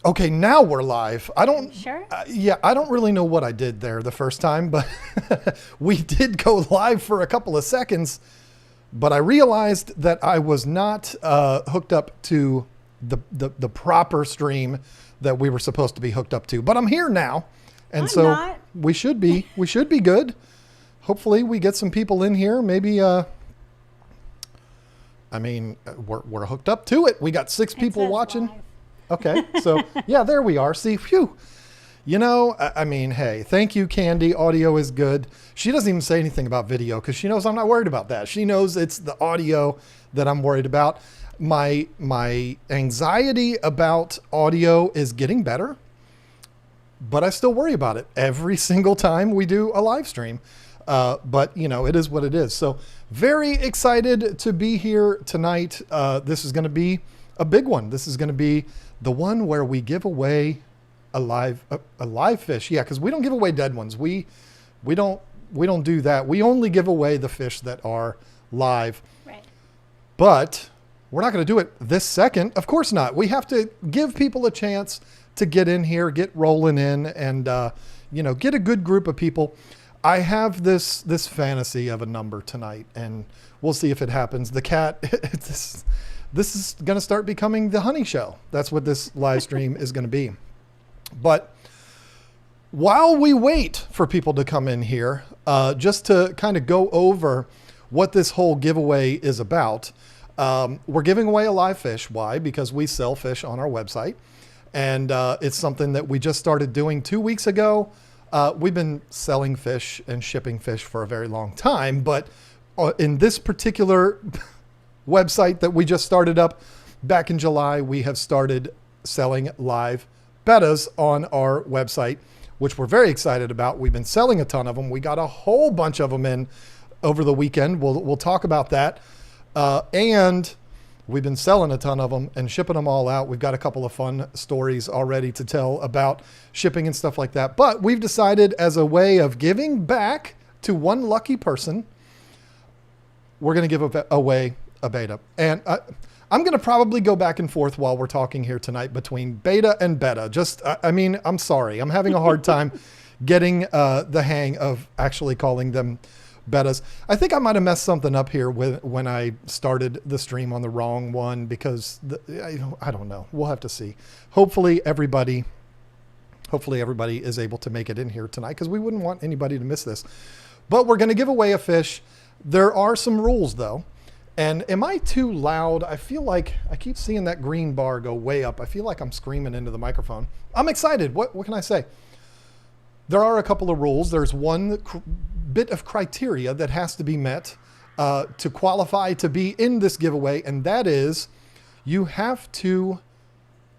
Okay, now we're live. I don't. Sure. Yeah, I don't really know what I did there the first time, but we did go live for a couple of seconds. But I realized that I was not hooked up to the proper stream that we were supposed to be hooked up to. But I'm here now, and I'm so not. we should be good. Hopefully, we get some people in here. Maybe. I mean, we're hooked up to it. We got 6 people says watching. live. Okay, so yeah, there we are. See, phew. You know, I mean, hey, thank you, Candy. Audio is good. She doesn't even say anything about video because she knows I'm not worried about that. She knows it's the audio that I'm worried about. My anxiety about audio is getting better, but I still worry about it every single time we do a live stream. But, you know, it is what it is. So very excited to be here tonight. This is going to be a big one. This is going to be the one where we give away a live fish. Yeah, because we don't give away dead ones. We don't do that. We only give away the fish that are live. Right. But we're not going to do it this second. Of course not. We have to give people a chance to get in here, get rolling in, and you know, get a good group of people. I have this fantasy of a number tonight, and we'll see if it happens. The cat, this is going to start becoming the honey show. That's what this live stream is going to be. But while we wait for people to come in here, just to kind of go over what this whole giveaway is about, we're giving away a live fish. Why? Because we sell fish on our website, and it's something that we just started doing 2 weeks ago. We've been selling fish and shipping fish for a very long time, but in this particular website that we just started up back in July, we have started selling live Bettas on our website, which we're very excited about. We've been selling a ton of them. We got a whole bunch of them in over the weekend. We'll talk about that. And we've been selling a ton of them and shipping them all out. We've got a couple of fun stories already to tell about shipping and stuff like that. But we've decided, as a way of giving back to one lucky person, we're going to give away a beta. And I'm going to probably go back and forth while we're talking here tonight between beta and betta. I mean, I'm sorry. I'm having a hard time getting the hang of actually calling them Bettas. I think I might have messed something up here when I started the stream on the wrong one because I don't know. We'll have to see. Hopefully everybody is able to make it in here tonight because we wouldn't want anybody to miss this. But we're going to give away a fish. There are some rules though. And am I too loud? I feel like I keep seeing that green bar go way up. I feel like I'm screaming into the microphone. I'm excited. What can I say? There are a couple of rules. There's one bit of criteria that has to be met to qualify to be in this giveaway, and that is you have to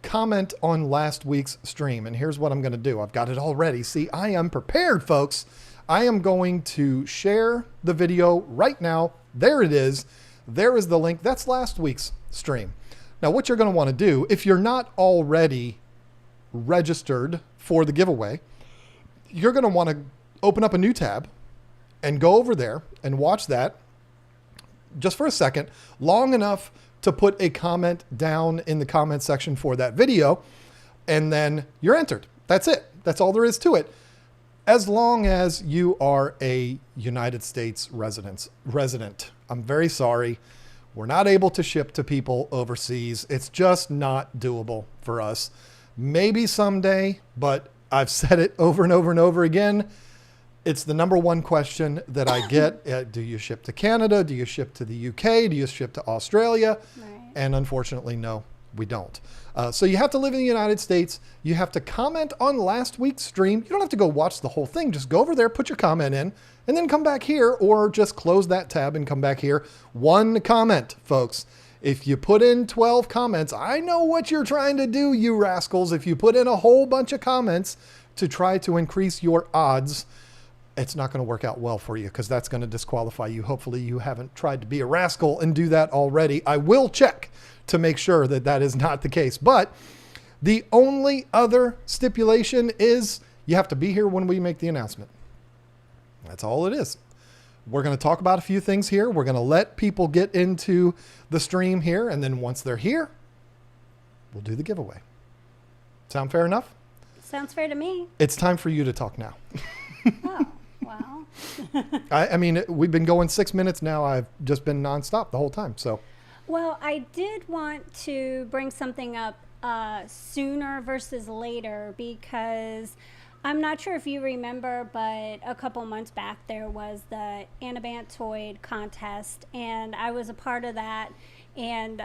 comment on last week's stream. And here's what I'm going to do. I've got it all ready. See, I am prepared, folks. I am going to share the video right now. There it is. There is the link. That's last week's stream. Now, what you're going to want to do, if you're not already registered for the giveaway, you're going to want to open up a new tab and go over there and watch that just for a second, long enough to put a comment down in the comment section for that video, and then you're entered. That's it. That's all there is to it. As long as you are a United States resident. I'm very sorry. We're not able to ship to people overseas. It's just not doable for us. Maybe someday, but I've said it over and over and over again. It's the number one question that I get. Do you ship to Canada? Do you ship to the UK? Do you ship to Australia? Right. And unfortunately, no, we don't. So you have to live in the United States. You have to comment on last week's stream. You don't have to go watch the whole thing. Just go over there, put your comment in, and then come back here, or just close that tab and come back here. One comment, folks. If you put in 12 comments, I know what you're trying to do, you rascals. If you put in a whole bunch of comments to try to increase your odds, it's not going to work out well for you because that's going to disqualify you. Hopefully you haven't tried to be a rascal and do that already. I will check to make sure that that is not the case. But the only other stipulation is you have to be here when we make the announcement. That's all it is. We're going to talk about a few things here. We're going to let people get into the stream here. And then once they're here, we'll do the giveaway. Sound fair enough? Sounds fair to me. It's time for you to talk now. Oh, well. I mean, we've been going 6 minutes now. I've just been nonstop the whole time. So, Well, I did want to bring something up sooner versus later because I'm not sure if you remember, but a couple months back there was the Anabantoid contest, and I was a part of that and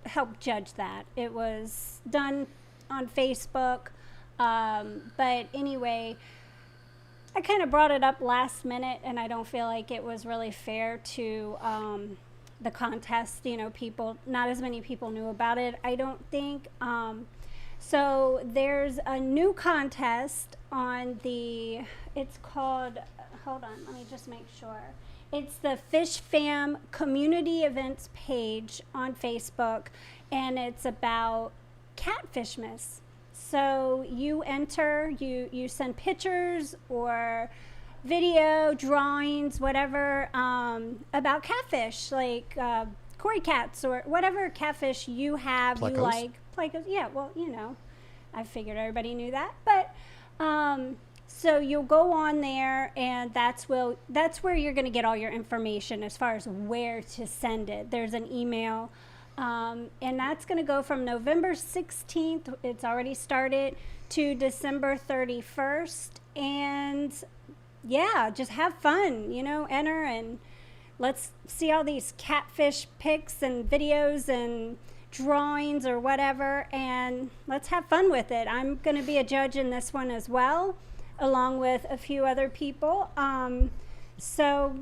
helped judge that. It was done on Facebook, but anyway, I kind of brought it up last minute, and I don't feel like it was really fair to the contest. You know, not as many people knew about it, I don't think. So there's a new contest on it's called, hold on, let me just make sure. It's the Fish Fam community events page on Facebook, and it's about catfishmas. So you enter, you send pictures or video, drawings, whatever, about catfish, like koi cats or whatever catfish you have, Plecos. you like. Plecos, yeah, well, you know, I figured everybody knew that. But so you'll go on there, and that's where you're going to get all your information as far as where to send it. There's an email. And that's going to go from November 16th, it's already started, to December 31st. And yeah, just have fun, you know, enter, and let's see all these catfish pics and videos and drawings or whatever, and let's have fun with it. I'm going to be a judge in this one as well, along with a few other people. So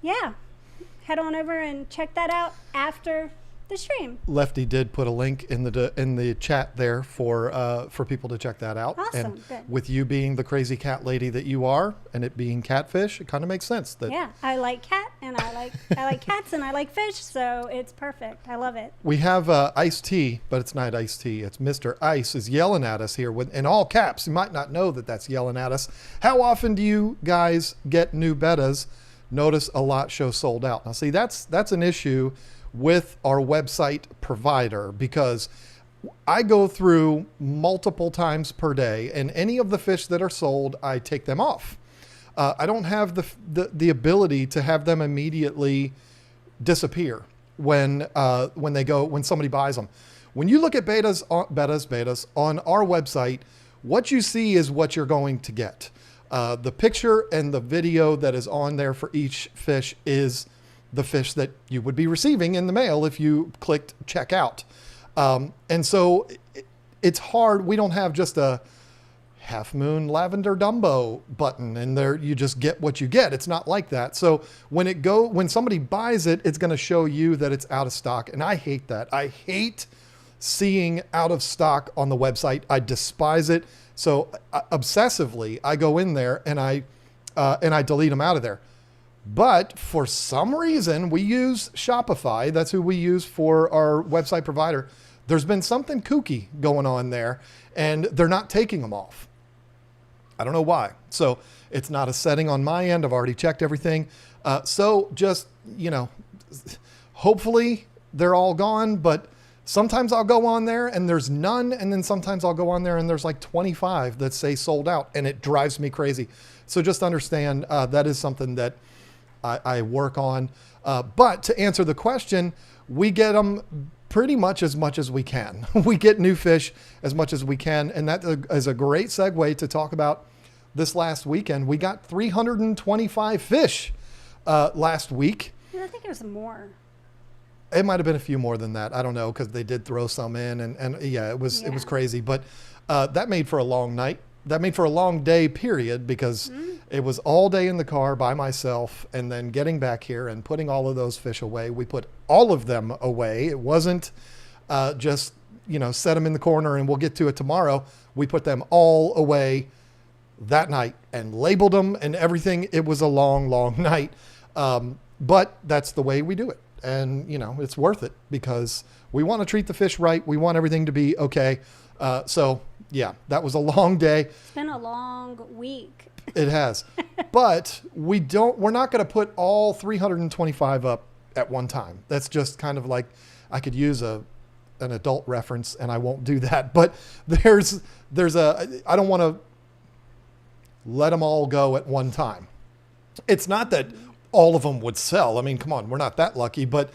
yeah, head on over and check that out after the stream. Lefty did put a link in the chat there for people to check that out. Awesome. And Good. with you being the crazy cat lady that you are, and it being catfish, it kind of makes sense. That Yeah, I like cat, and I like cats, and I like fish, so it's perfect. I love it. we have iced tea, but it's not iced tea. It's Mr. Ice is yelling at us here in all caps. You might not know that that's yelling at us. How often do you guys get new Bettas? Notice a lot show sold out. Now, see, that's an issue with our website provider, because I go through multiple times per day, and any of the fish that are sold, I take them off. I don't have the ability to have them immediately disappear when somebody buys them. When you look at Bettas on our website, what you see is what you're going to get. The picture and the video that is on there for each fish is the fish that you would be receiving in the mail if you clicked checkout. And so it's hard. We don't have just a Half Moon Lavender Dumbo button and there you just get what you get. It's not like that. So when somebody buys it, it's going to show you that it's out of stock. And I hate that. I hate seeing out of stock on the website. I despise it. So obsessively, I go in there and I delete them out of there. But for some reason, we use Shopify. That's who we use for our website provider. There's been something kooky going on there, and they're not taking them off. I don't know why. So it's not a setting on my end. I've already checked everything. So just, hopefully they're all gone. But sometimes I'll go on there and there's none. And then sometimes I'll go on there and there's like 25 that say sold out, and it drives me crazy. So just understand that is something that I work on. But to answer the question, we get them pretty much as we can. We get new fish as much as we can. And that is a great segue to talk about this last weekend. We got 325 fish last week. Yeah, I think it was more. It might have been a few more than that. I don't know, because they did throw some in. And yeah, it was crazy. But that made for a long night. That made for a long day, period, because it was all day in the car by myself, and then getting back here and putting all of those fish away. We put all of them away. It wasn't just, set them in the corner and we'll get to it tomorrow. We put them all away that night and labeled them and everything. It was a long, long night. But that's the way we do it. And, it's worth it because we want to treat the fish right. We want everything to be okay. So yeah, that was a long day. It's been a long week. It has. But we're not going to put all 325 up at one time. That's just kind of like, I could use a an adult reference, and I won't do that. But there's I don't want to let them all go at one time. It's not that all of them would sell. I mean, come on, we're not that lucky. But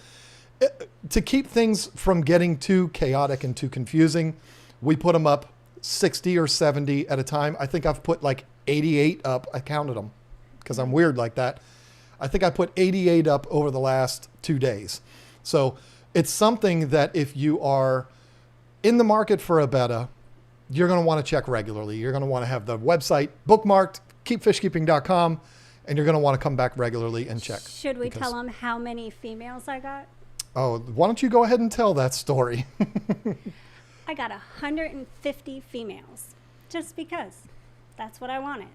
to keep things from getting too chaotic and too confusing, we put them up 60 or 70 at a time. I think I've put like 88 up. I counted them because I'm weird like that. I think I put 88 up over the last 2 days. So it's something that if you are in the market for a betta, you're going to want to check regularly. You're going to want to have the website bookmarked, keepfishkeeping.com, and you're going to want to come back regularly and check. Should we tell them how many females I got? Oh, why don't you go ahead and tell that story? I got 150 females just because that's what I wanted.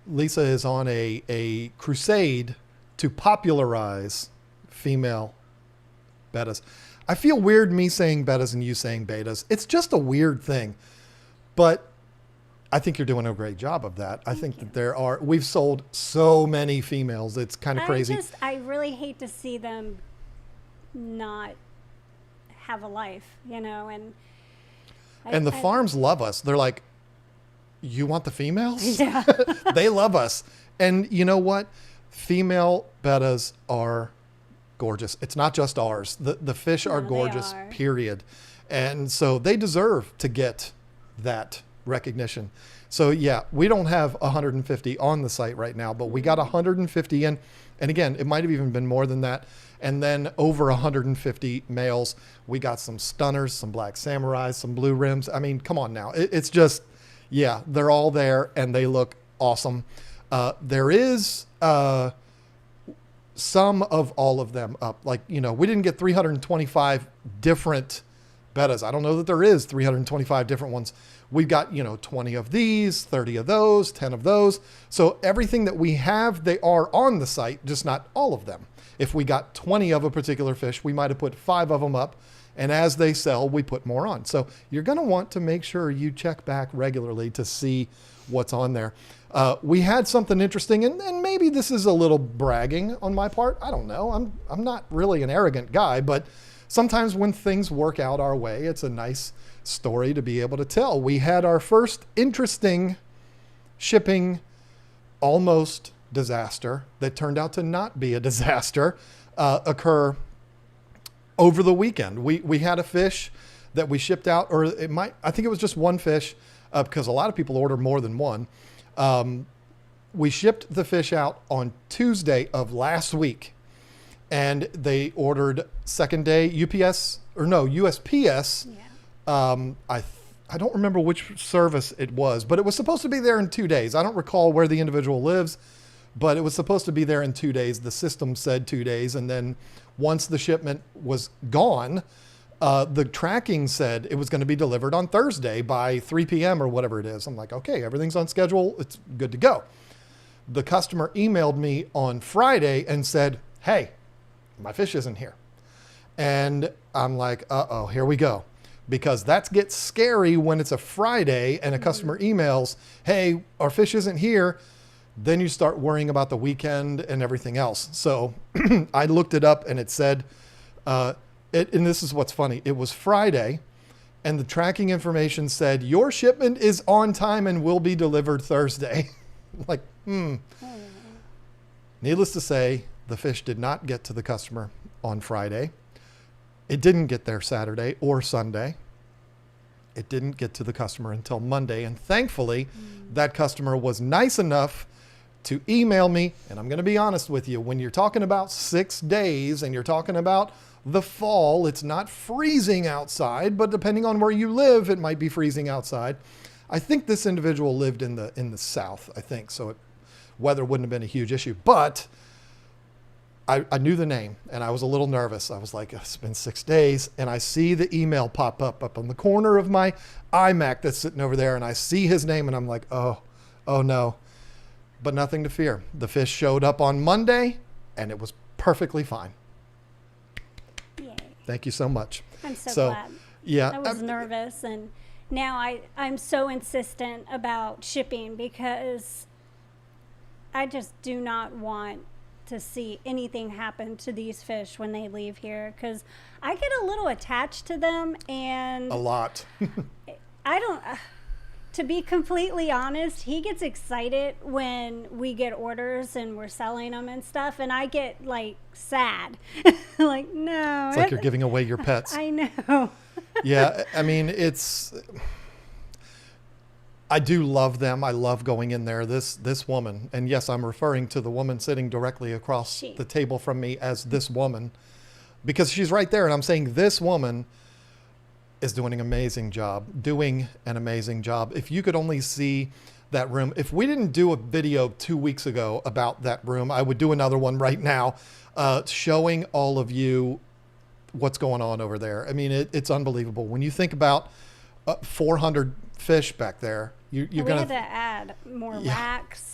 Lisa is on a crusade to popularize female bettas. I feel weird me saying bettas and you saying betas. It's just a weird thing. But I think you're doing a great job of that. I think that we've sold so many females. It's kind of crazy. I really hate to see them not have a life, and the farms love us. They're like, you want the females? Yeah. They love us. And you know what? Female bettas are gorgeous. It's not just ours. The fish are gorgeous, period. And so they deserve to get that recognition. So yeah, we don't have 150 on the site right now, but we got 150 in. And again, it might have even been more than that. And then over 150 males. We got some stunners, some black samurais, some blue rims. I mean, come on now. It's just, yeah, they're all there and they look awesome. There is some of all of them up. Like, we didn't get 325 different bettas. I don't know that there is 325 different ones. We've got, 20 of these, 30 of those, 10 of those. So everything that we have, they are on the site, just not all of them. If we got 20 of a particular fish, we might have put 5 of them up. And as they sell, we put more on. So you're going to want to make sure you check back regularly to see what's on there. We had something interesting, and maybe this is a little bragging on my part. I don't know. I'm not really an arrogant guy, but sometimes when things work out our way, it's a nice story to be able to tell. We had our first interesting shipping almost disaster that turned out to not be a disaster occur over the weekend. We had a fish that we shipped out, or I think it was just one fish because a lot of people order more than one. We shipped the fish out on Tuesday of last week, and they ordered second day USPS. Yeah. I don't remember which service it was, but it was supposed to be there in 2 days. I don't recall where the individual lives, but it was supposed to be there in 2 days. The system said 2 days. And then once the shipment was gone, the tracking said it was going to be delivered on Thursday by 3 p.m. or whatever it is. I'm like, okay, everything's on schedule. It's good to go. The customer emailed me on Friday and said, hey, my fish isn't here. And I'm like, uh-oh, here we go. Because that gets scary when it's a Friday and a customer emails, hey, our fish isn't here. Then you start worrying about the weekend and everything else. So I looked it up and it said, and this is what's funny. It was Friday and the tracking information said, your shipment is on time and will be delivered Thursday. Like, Needless to say, the fish did not get to the customer on Friday. It didn't get there Saturday or Sunday. It didn't get to the customer until Monday. And thankfully, that customer was nice enough to email me. And I'm going to be honest with you, when you're talking about 6 days and you're talking about the fall, it's not freezing outside, but depending on where you live, it might be freezing outside. I think this individual lived in the South, I think. So weather wouldn't have been a huge issue, but I knew the name and I was a little nervous. I was like, it's been 6 days. And I see the email pop up on the corner of my iMac that's sitting over there. And I see his name and I'm like, oh no, but nothing to fear. The fish showed up on Monday and it was perfectly fine. Yay. Thank you so much. I'm so glad. Yeah. I was nervous, and now I'm so insistent about shipping because I just do not want to see anything happen to these fish when they leave here, because I get a little attached to them, and A lot. I don't. To be completely honest, he gets excited when we get orders and we're selling them and stuff, and I get like sad. Like, no. It's like you're giving away your pets. I know. Yeah, I mean, I do love them. I love going in there. This woman, and yes, I'm referring to the woman sitting directly across the table from me as this woman, because she's right there, and I'm saying this woman is doing an amazing job. If you could only see that room. If we didn't do a video 2 weeks ago about that room, I would do another one right now, showing all of you what's going on over there. I mean, it's unbelievable. When you think about 400 fish back there, you're we going had to add more racks.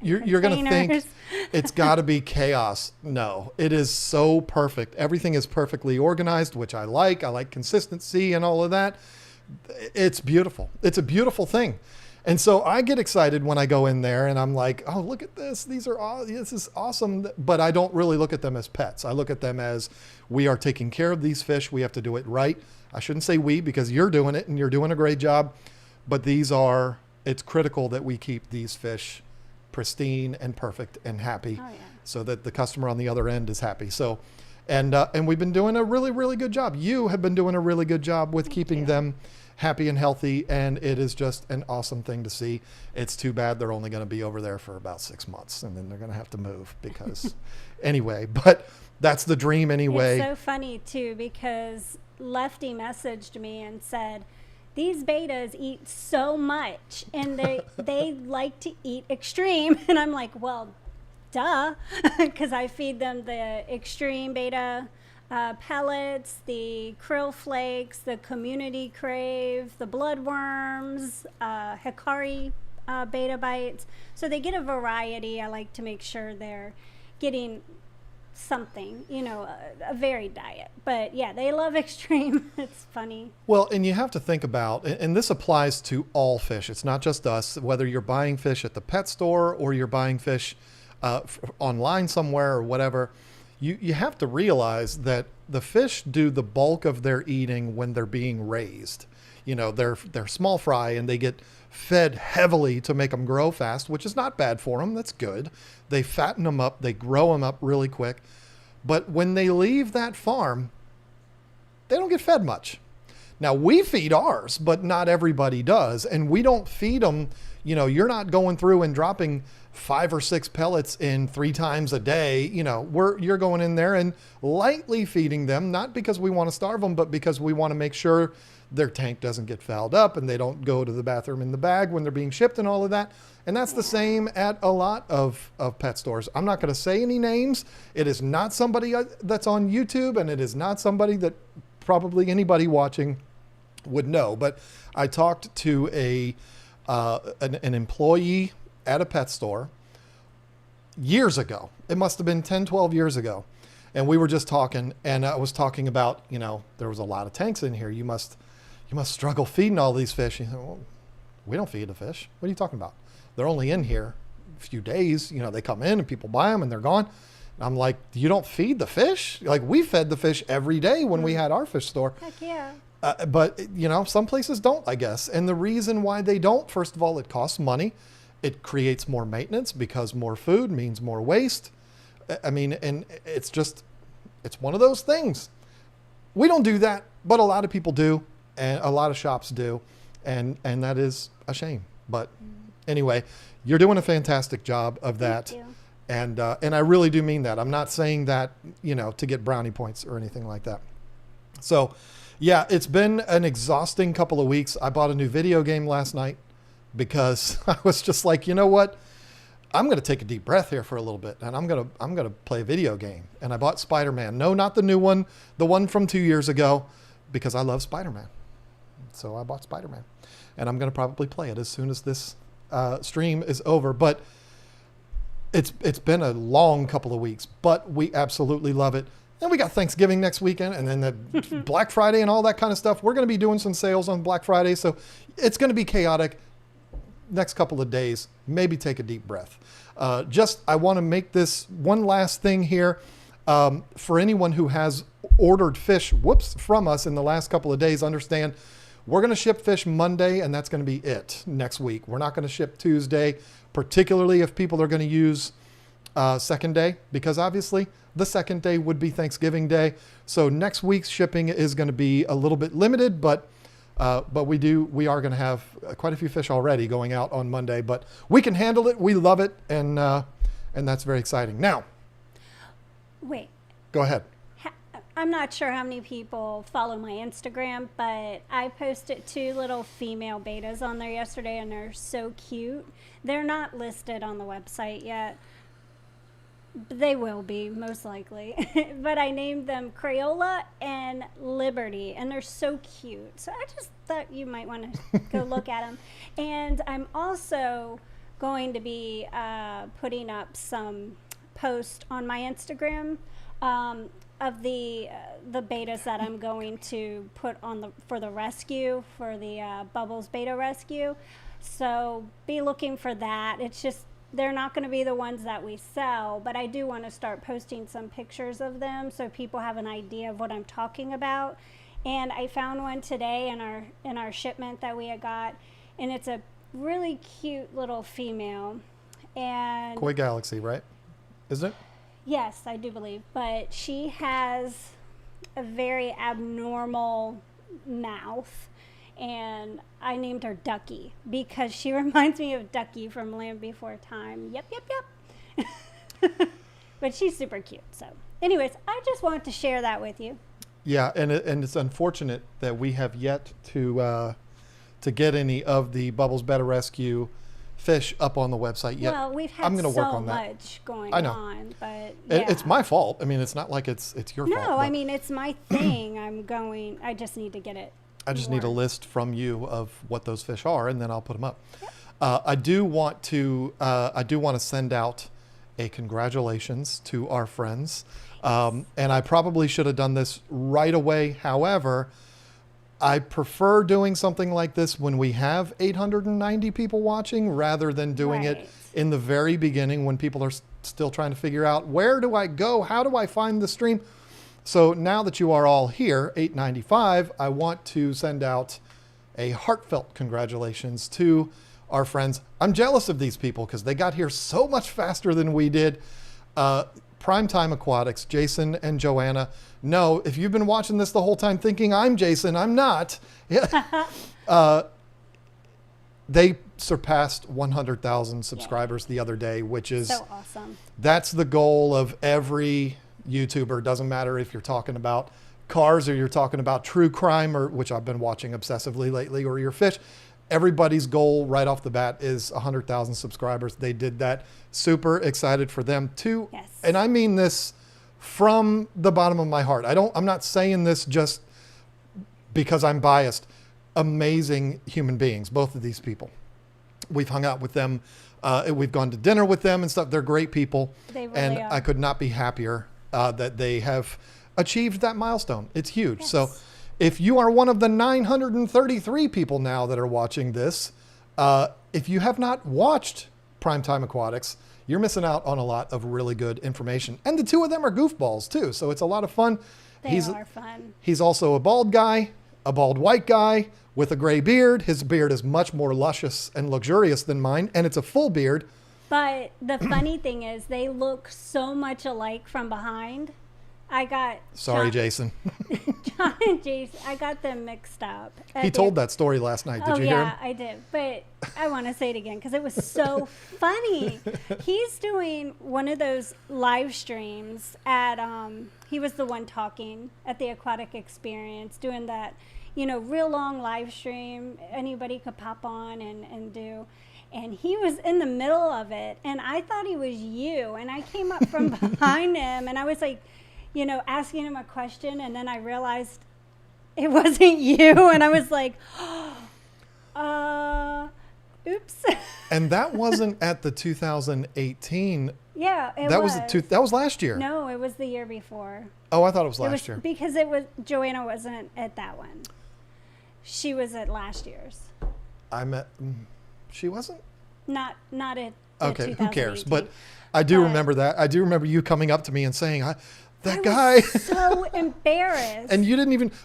You're going to think it's got to be chaos. No, it is so perfect. Everything is perfectly organized, which I like. I like consistency and all of that. It's beautiful. It's a beautiful thing. And so I get excited when I go in there and I'm like, oh, look at this. This is awesome. But I don't really look at them as pets. I look at them as, we are taking care of these fish. We have to do it right. I shouldn't say we, because you're doing it and you're doing a great job. But it's critical that we keep these fish pristine and perfect and happy, so that the customer on the other end is happy. So, and we've been doing a really, really good job. You have been doing a really good job with keeping them happy and healthy, and it is just an awesome thing to see. It's too bad they're only going to be over there for about 6 months, and then they're going to have to move because anyway, but that's the dream anyway. It's so funny too, because Lefty messaged me and said, these bettas eat so much, and they like to eat extreme. And I'm like, well, duh, because I feed them the extreme betta pellets, the krill flakes, the community crave, the bloodworms, Hikari betta bites. So they get a variety. I like to make sure they're getting something, a varied diet. But yeah, they love extreme. It's funny. Well, and you have to think about, and this applies to all fish. It's not just us, whether you're buying fish at the pet store or you're buying fish online somewhere or whatever. You have to realize that the fish do the bulk of their eating when they're being raised. They're small fry, and they get fed heavily to make them grow fast, which is not bad for them. That's good. They fatten them up. They grow them up really quick. But when they leave that farm, they don't get fed much. Now, we feed ours, but not everybody does. And we don't feed them. You're not going through and dropping 5 or 6 pellets in 3 times a day. You're going in there and lightly feeding them, not because we want to starve them, but because we want to make sure their tank doesn't get fouled up and they don't go to the bathroom in the bag when they're being shipped and all of that. And that's the same at a lot of pet stores. I'm not going to say any names. It is not somebody that's on YouTube, and it is not somebody that probably anybody watching would know. But I talked to an employee at a pet store years ago. It must have been 10, 12 years ago. And we were just talking, and I was talking about, there was a lot of tanks in here. You must struggle feeding all these fish. He said, well, we don't feed the fish. What are you talking about? They're only in here a few days. They come in and people buy them and they're gone. And I'm like, you don't feed the fish? Like, we fed the fish every day when we had our fish store. Heck yeah. But, some places don't, I guess. And the reason why they don't, first of all, it costs money. It creates more maintenance because more food means more waste. I mean, and it's one of those things. We don't do that, but a lot of people do, and a lot of shops do, and that is a shame. But anyway, you're doing a fantastic job of that. Thank you. And I really do mean that. I'm not saying that, to get brownie points or anything like that. So, yeah, it's been an exhausting couple of weeks. I bought a new video game last night because I was just like, you know what? I'm going to take a deep breath here for a little bit, and I'm going to play a video game. And I bought Spider-Man. No, not the new one, the one from 2 years ago, because I love Spider-Man. So I bought Spider-Man, and I'm going to probably play it as soon as this stream is over. But it's been a long couple of weeks, but we absolutely love it. And we got Thanksgiving next weekend, and then the Black Friday and all that kind of stuff. We're going to be doing some sales on Black Friday, so it's going to be chaotic. next couple of days, maybe take a deep breath. I want to make this one last thing here. For anyone who has ordered fish, from us in the last couple of days, understand we're going to ship fish Monday, and that's going to be it next week. We're not going to ship Tuesday, particularly if people are going to use second day, because obviously the second day would be Thanksgiving Day. So next week's shipping is going to be a little bit limited, but we are going to have quite a few fish already going out on Monday. But we can handle it. We love it, and that's very exciting. Now, wait. Go ahead. I'm not sure how many people follow my Instagram, but I posted 2 little female bettas on there yesterday, and they're so cute. They're not listed on the website yet. They will be, most likely. But I named them Crayola and Liberty, and they're so cute. So I just thought you might want to go look at them. And I'm also going to be putting up some posts on my Instagram of the bettas that I'm going to put on for the rescue, for the Bubbles beta rescue. So be looking for that. It's just, they're not going to be the ones that we sell, but I do want to start posting some pictures of them so people have an idea of what I'm talking about. And I found one today in our shipment that we had got, and it's a really cute little female. And Koi Galaxy, right? Isn't it? Yes, I do believe, but she has a very abnormal mouth, and I named her Ducky because she reminds me of Ducky from Land Before Time. Yep. But she's super cute. So anyways, I just wanted to share that with you. Yeah, and it's unfortunate that we have yet to get any of the Bubbles Betta Rescue fish up on the website yet. Well, we've had I'm gonna so work on much going I know. on, but yeah. It's my fault. I mean, it's not like it's your fault. No, I mean, it's my thing. I just need to get it. I just need a list from you of what those fish are, and then I'll put them up. Yep. I do want to send out a congratulations to our friends, and I probably should have done this right away. However, I prefer doing something like this when we have 890 people watching rather than doing it in the very beginning when people are still trying to figure out, where do I go? How do I find the stream? So now that you are all here, 895, I want to send out a heartfelt congratulations to our friends. I'm jealous of these people because they got here so much faster than we did. Primetime Aquatics, Jason and Joanna. No, if you've been watching this the whole time thinking I'm Jason, I'm not. They surpassed 100,000 subscribers the other day, which is so awesome. That's the goal of every YouTuber. Doesn't matter if you're talking about cars or you're talking about true crime, or which I've been watching obsessively lately, or your fish. Everybody's goal right off the bat is 100,000 subscribers. They did that. Super excited for them too. Yes. And I mean this from the bottom of my heart. I'm not saying this just because I'm biased. Amazing human beings, both of these people. We've hung out with them. We've gone to dinner with them and stuff. They're great people. They really and are. I could not be happier that they have achieved that milestone. It's huge. Yes. So if you are one of the 933 people now that are watching this, if you have not watched Primetime Aquatics, you're missing out on a lot of really good information. And the two of them are goofballs too, so it's a lot of fun. They are fun. He's also a bald guy, a bald white guy with a gray beard. His beard is much more luscious and luxurious than mine, and it's a full beard. But the funny thing is, they look so much alike from behind. I got Sorry, Jason. John and Jason, I got them mixed up. He told that story last night. Did you hear him? Yeah, I did. But I want to say it again because it was so funny. He's doing one of those live streams at, he was the one talking at the Aquatic Experience, doing that, real long live stream. Anybody could pop on and do. And he was in the middle of it, and I thought he was you. And I came up from behind him, and I was like, asking him a question, and then I realized it wasn't you, and I was like, oops. And that wasn't at the 2018. Yeah, that was last year. No, it was the year before. Oh, I thought it was last year. Because Joanna wasn't at that one. She was at last year's. She wasn't? Not at Okay, who cares? 2018. But I do remember that. I do remember you coming up to me and saying, that guy. was so embarrassed. And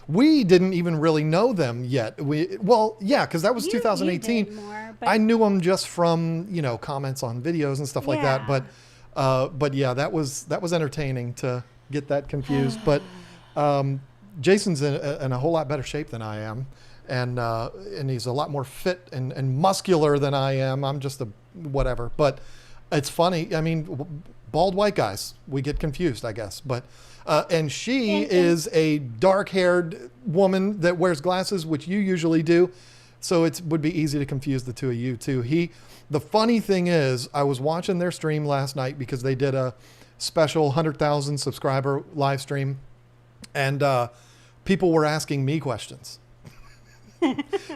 we didn't even really know them yet. Because that was You 2018. did more, but I knew them just from, comments on videos and stuff like that. Yeah. But yeah, that was entertaining to get that confused. But Jason's in a whole lot better shape than I am. And he's a lot more fit and muscular than I am. I'm just a whatever. But it's funny. I mean, bald white guys, we get confused, I guess. But and she is a dark-haired woman that wears glasses, which you usually do. So it would be easy to confuse the two of you too. The funny thing is, I was watching their stream last night because they did a special 100,000 subscriber live stream, and people were asking me questions.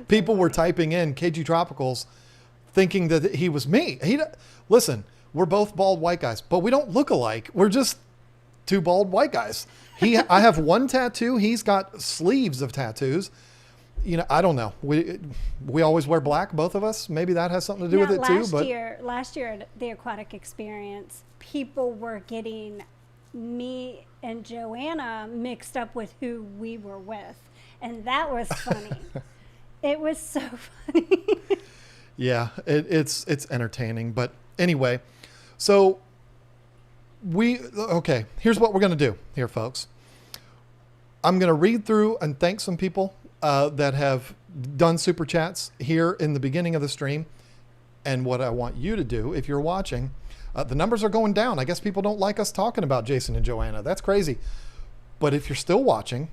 People were typing in KG Tropicals thinking that he was me. Listen, we're both bald white guys, but we don't look alike. We're just two bald white guys. I have one tattoo. He's got sleeves of tattoos. I don't know. We always wear black, both of us. Maybe that has something to do with it too. But last year at the Aquatic Experience, people were getting me and Joanna mixed up with who we were with, and that was funny. It was so funny. Yeah, it's entertaining. But anyway, so here's what we're going to do here, folks. I'm going to read through and thank some people that have done super chats here in the beginning of the stream. And what I want you to do, if you're watching, the numbers are going down. I guess people don't like us talking about Jason and Joanna. That's crazy. But if you're still watching,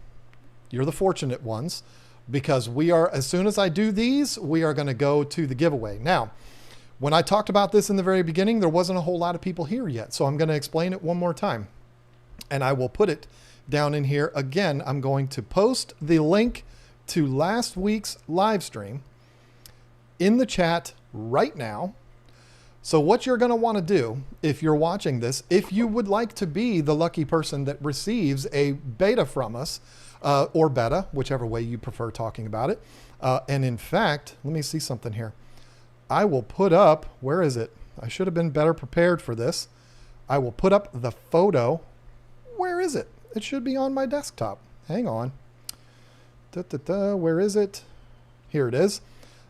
you're the fortunate ones, because as soon as I do these, we are going to go to the giveaway. Now, when I talked about this in the very beginning, there wasn't a whole lot of people here yet. So I'm going to explain it one more time. And I will put it down in here. Again, I'm going to post the link to last week's live stream in the chat right now. So what you're going to want to do, if you're watching this, if you would like to be the lucky person that receives a beta from us, or Betta, whichever way you prefer talking about it. And in fact, let me see something here. I will put up, where is it? I should have been better prepared for this. I will put up the photo. Where is it? It should be on my desktop. Hang on. Where is it? Here it is.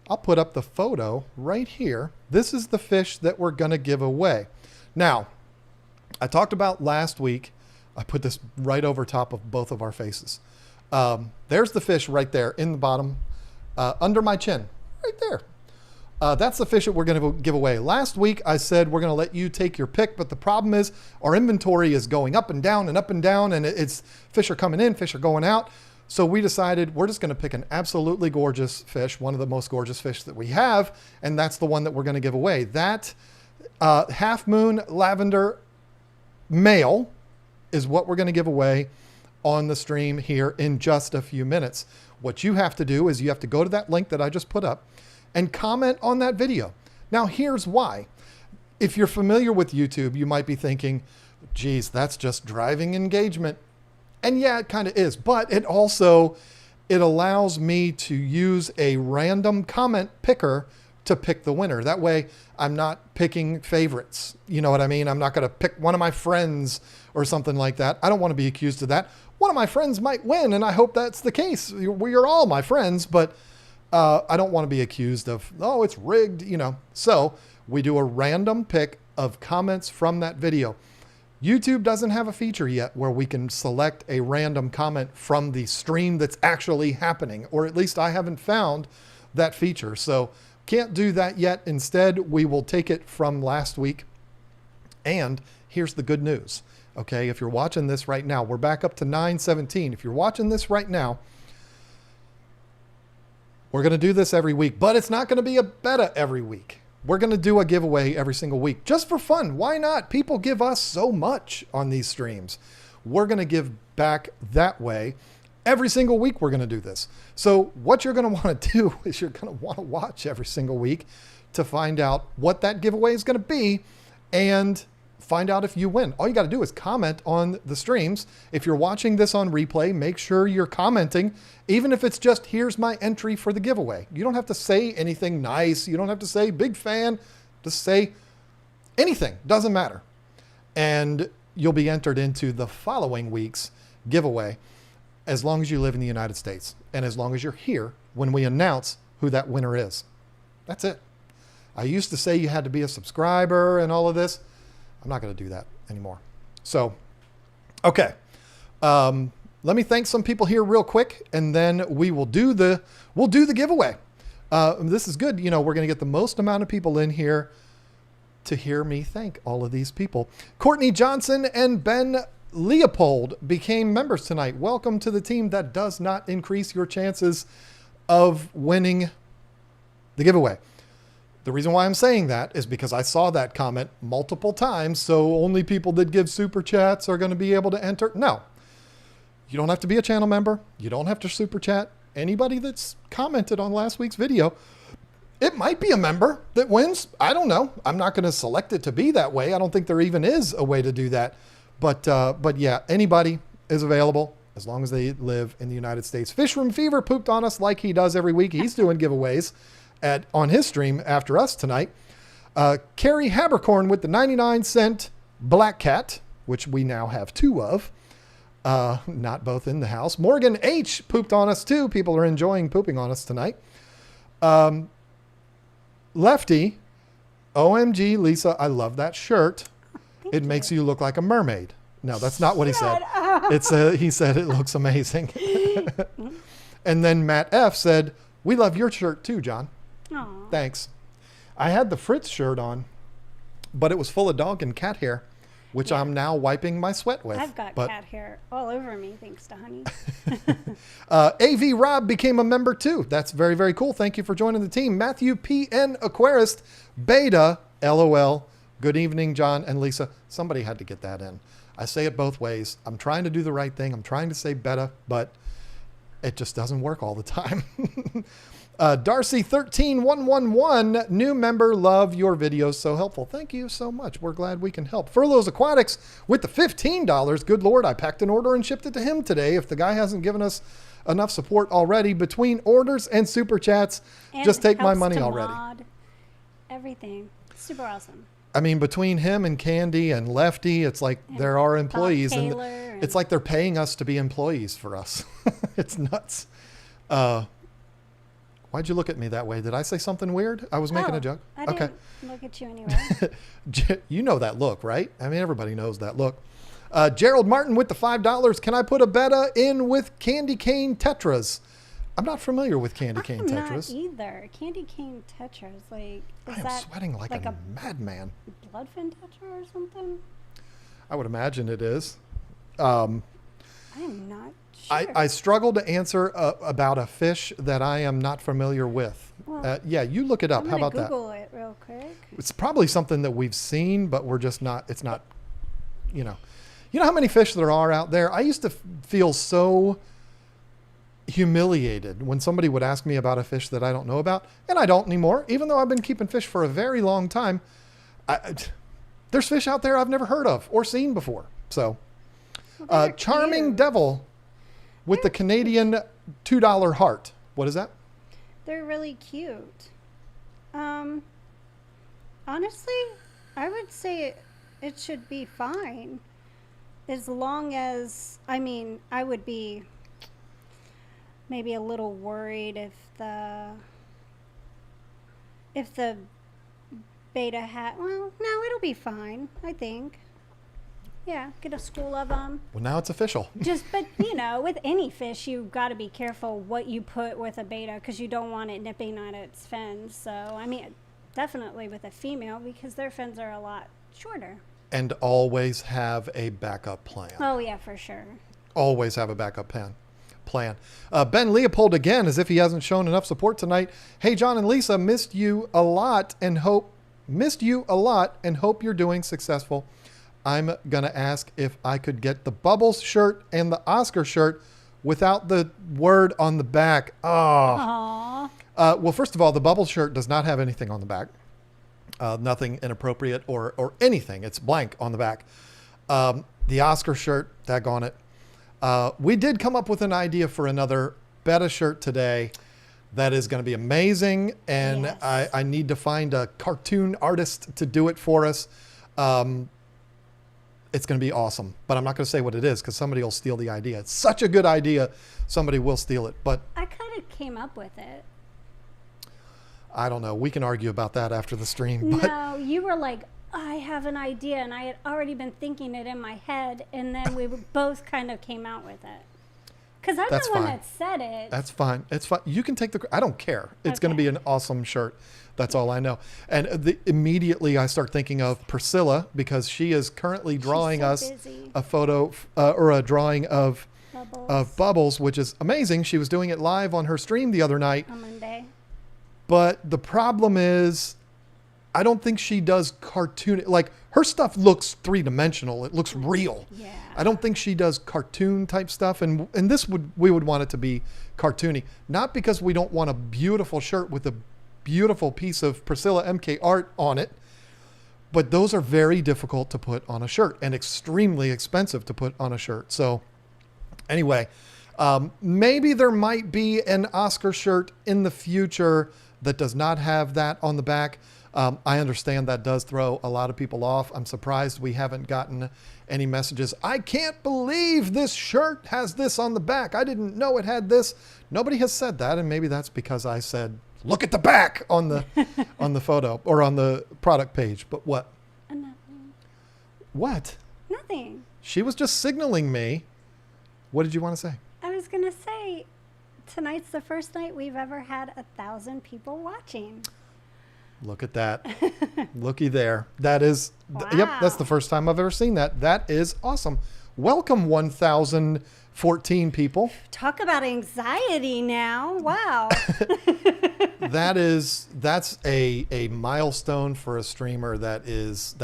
I'll put up the photo right here. This is the fish that we're going to give away. Now, I talked about last week. I put this right over top of both of our faces. There's the fish right there in the bottom, under my chin, right there. That's the fish that we're going to give away. Last week, I said we're going to let you take your pick, but the problem is our inventory is going up and down and up and down, and fish are coming in, fish are going out. So we decided we're just going to pick an absolutely gorgeous fish, one of the most gorgeous fish that we have, and that's the one that we're going to give away. That half moon lavender male is what we're going to give away on the stream here in just a few minutes. What you have to do is you have to go to that link that I just put up and comment on that video. Now, here's why. If you're familiar with YouTube, you might be thinking, geez, that's just driving engagement. And yeah, it kind of is, but it allows me to use a random comment picker to pick the winner. That way I'm not picking favorites. You know what I mean? I'm not going to pick one of my friends or something like that. I don't want to be accused of that. One of my friends might win, and I hope that's the case. We are all my friends, but I don't want to be accused of, oh, it's rigged, So we do a random pick of comments from that video. YouTube doesn't have a feature yet where we can select a random comment from the stream that's actually happening, or at least I haven't found that feature. So can't do that yet. Instead, we will take it from last week. And here's the good news. Okay, if you're watching this right now, we're back up to 917. If you're watching this right now, we're going to do this every week, but it's not going to be a beta every week. We're going to do a giveaway every single week just for fun. Why not? People give us so much on these streams. We're going to give back that way. Every single week we're going to do this. So what you're going to want to do is you're going to want to watch every single week to find out what that giveaway is going to be. And find out if you win. All you got to do is comment on the streams. If you're watching this on replay, make sure you're commenting, even if it's just, here's my entry for the giveaway. You don't have to say anything nice. You don't have to say big fan. Just say anything. Doesn't matter. And you'll be entered into the following week's giveaway as long as you live in the United States and as long as you're here when we announce who that winner is. That's it. I used to say you had to be a subscriber and all of this. I'm not going to do that anymore. So, okay. Let me thank some people here real quick, and then we'll do the giveaway. This is good. You know, we're going to get the most amount of people in here to hear me thank all of these people. Courtney Johnson and Ben Leopold became members tonight. Welcome to the team. That does not increase your chances of winning the giveaway. The reason why I'm saying that is because I saw that comment multiple times. So only people that give super chats are going to be able to enter. No, you don't have to be a channel member. You don't have to super chat. Anybody that's commented on last week's video, it might be a member that wins. I don't know. I'm not going to select it to be that way. I don't think there even is a way to do that. But yeah, anybody is available as long as they live in the United States. Fishroom Fever pooped on us like he does every week. He's doing giveaways on his stream after us tonight. Carrie Habercorn with the 99-cent Black Cat, which we now have 2 of. Not both in the house. Morgan H pooped on us too. People are enjoying pooping on us tonight. Lefty, OMG, Lisa, I love that shirt. It makes you look like a mermaid. No, that's not what he said. He said it looks amazing. And then Matt F said, we love your shirt too, John. Aww. Thanks. I had the Fritz shirt on, but it was full of dog and cat hair, which I'm now wiping my sweat with. I've got cat hair all over me, thanks to Honey. AV Rob became a member too. That's very, very cool. Thank you for joining the team. Matthew PN Aquarist, Betta, LOL. Good evening, John and Lisa. Somebody had to get that in. I say it both ways. I'm trying to do the right thing. I'm trying to say Betta, but it just doesn't work all the time. Darcy13111, new member, love your videos, so helpful. Thank you so much. We're glad we can help. Furloughs Aquatics with the $15. Good Lord, I packed an order and shipped it to him today. If the guy hasn't given us enough support already between orders and super chats, And just take my helps money to already. mod everything. Super awesome. I mean, between him and Candy and Lefty, it's like they're our employees, and it's like they're paying us to be employees for us. It's nuts. Why'd you look at me that way? Did I say something weird? I was making a joke. I didn't look at you anyway. You know that look, right? I mean, everybody knows that look. Gerald Martin with the $5. Can I put a Betta in with Candy Cane Tetras? I'm not familiar with Candy Cane Tetras. I'm not either. Candy Cane Tetras, like, is I am that sweating like a madman. Bloodfin Tetra or something? I would imagine it is. I'm not sure. I struggle to answer about a fish that I am not familiar with. Well, Yeah, you look it up. How about that? Google it real quick. It's probably something that we've seen, but we're just not, it's not, you know how many fish there are out there? I used to feel so humiliated when somebody would ask me about a fish that I don't know about, and I don't anymore, even though I've been keeping fish for a very long time. There's fish out there I've never heard of or seen before. So, Charming cute. Devil with the Canadian $2 heart. What is that? They're really cute. Honestly, I would say it should be fine. As long as, I mean, I would be maybe a little worried if the beta hat, well, no, it'll be fine, I think. Yeah, get a school of them. Well, now it's official. But with any fish, you've got to be careful what you put with a beta because you don't want it nipping on its fins. So, I mean, definitely with a female because their fins are a lot shorter. And always have a backup plan. Oh, yeah, for sure. Always have a backup plan. Ben Leopold again, as if he hasn't shown enough support tonight. Hey, John and Lisa, missed you a lot and hope you're doing successful. I'm going to ask if I could get the Bubbles shirt and the Oscar shirt without the word on the back. Oh. Aww. Well, first of all, the Bubbles shirt does not have anything on the back. Nothing inappropriate or anything. It's blank on the back. The Oscar shirt, daggone it. We did come up with an idea for another Betta shirt today that is going to be amazing. And Yes. I need to find a cartoon artist to do it for us. It's going to be awesome, but I'm not going to say what it is because somebody will steal the idea. It's such a good idea. Somebody will steal it, but I kind of came up with it. I don't know. We can argue about that after the stream, but No, you were like, I have an idea, and I had already been thinking it in my head, and then we both kind of came out with it. Because I'm That's the one fine. that said it. that's fine. It's fine. You can take I don't care. It's going to Okay. be an awesome shirt. That's all I know. And immediately I start thinking of Priscilla because she is currently drawing so us busy. a photo or a drawing of Bubbles Bubbles, which is amazing. She was doing it live on her stream the other night. on Monday. But the problem is, I don't think she does cartoon. Like her stuff looks 3-dimensional. It looks real. Yeah. I don't think she does cartoon type stuff. And we would want it to be cartoony, not because we don't want a beautiful shirt with a beautiful piece of Priscilla MK art on it, but those are very difficult to put on a shirt and extremely expensive to put on a shirt. So anyway, maybe there might be an Oscar shirt in the future that does not have that on the back. I understand that does throw a lot of people off. I'm surprised we haven't gotten any messages. I can't believe this shirt has this on the back. I didn't know it had this. Nobody has said that, and maybe that's because I said, look at the back on the on the photo or on the product page. But what? Nothing. What? Nothing. She was just signaling me. What did you want to say? I was going to say, tonight's the first night we've ever had 1,000 people watching. Look at that. Looky there. That is, yep, that's the Wow. first time I've ever seen that. That is awesome. Welcome 1,014 people. Talk about anxiety now. Wow. That's a milestone for a streamer. That's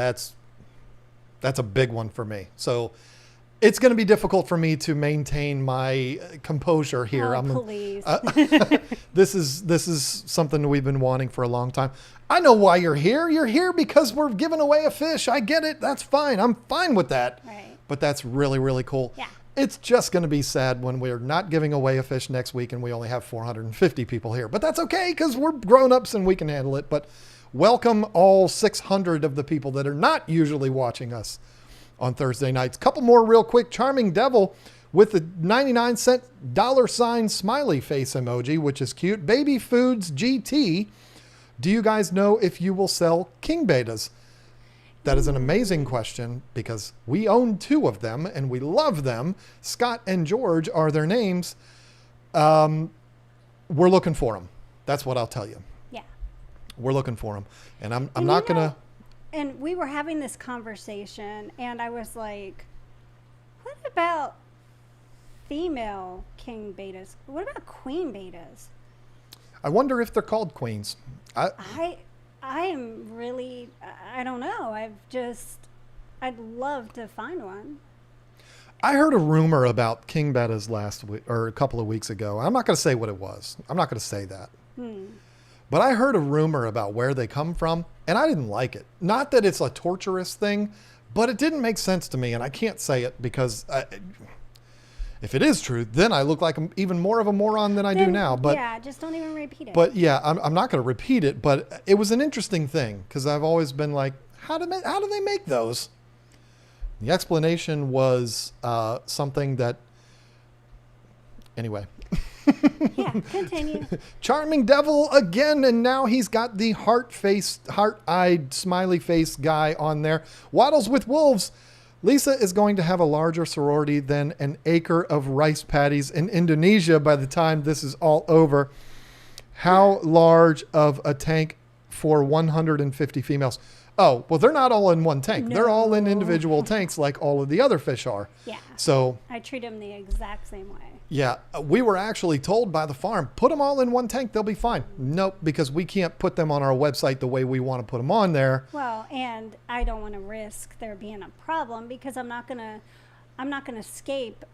a big one for me. So it's going to be difficult for me to maintain my composure here. Oh, please. This is something we've been wanting for a long time. I know why you're here. You're here because we're giving away a fish. I get it. That's fine. I'm fine with that. Right. But that's really, really cool. Yeah. It's just going to be sad when we're not giving away a fish next week and we only have 450 people here. But that's okay because we're grown-ups and we can handle it. But welcome all 600 of the people that are not usually watching us on Thursday nights. Couple more real quick. Charming Devil with the 99-cent $ smiley face emoji, which is cute. Baby Foods GT. Do you guys know if you will sell king bettas? That is an amazing question because we own 2 of them and we love them. Scott and George are their names. We're looking for them. That's what I'll tell you. Yeah. We're looking for them. And I'm And not you going know- And we were having this conversation, and I was like, what about female king betas? What about queen betas? I wonder if they're called queens. I am really, I don't know. I'd love to find one. I heard a rumor about king bettas last week or a couple of weeks ago. I'm not going to say what it was. I'm not going to say that. But I heard a rumor about where they come from, and I didn't like it. Not that it's a torturous thing, but it didn't make sense to me, and I can't say it because if it is true, then I look like even more of a moron than I do Then, now. But yeah, just don't even repeat it. But yeah, I'm not going to repeat it, but it was an interesting thing because I've always been like, how do they make those? The explanation was something that, anyway. Yeah, continue. Charming Devil again, and now he's got the heart-eyed, smiley face guy on there. Waddles with Wolves. Lisa is going to have a larger sorority than an acre of rice paddies in Indonesia by the time this is all over. How large of a tank for 150 females? Oh, well, they're not all in one tank. They're all in No. individual tanks like all of the other fish are. Yeah. So, I treat them the exact same way. yeah, we were actually told by the farm, put them all in one tank, they'll be fine. Nope, because we can't put them on our website the way we want to put them on there. Well, and I don't want to risk there being a problem because I'm not gonna escape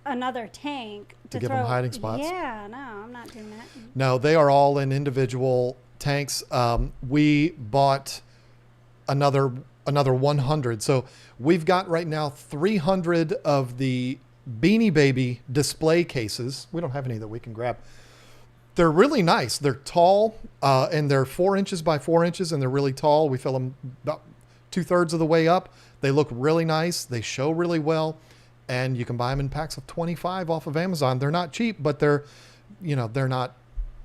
another tank To give 'em hiding spots? Yeah, no, I'm not doing that. No, they are all in individual tanks. We bought another 100. So we've got right now 300 of the Beanie Baby display cases. We don't have any that we can grab. They're really nice. They're tall, and they're 4 inches by 4 inches, and they're really tall. We fill them about 2/3 of the way up. They look really nice. They show really well, and you can buy them in packs of 25 off of Amazon. They're not cheap, but they're not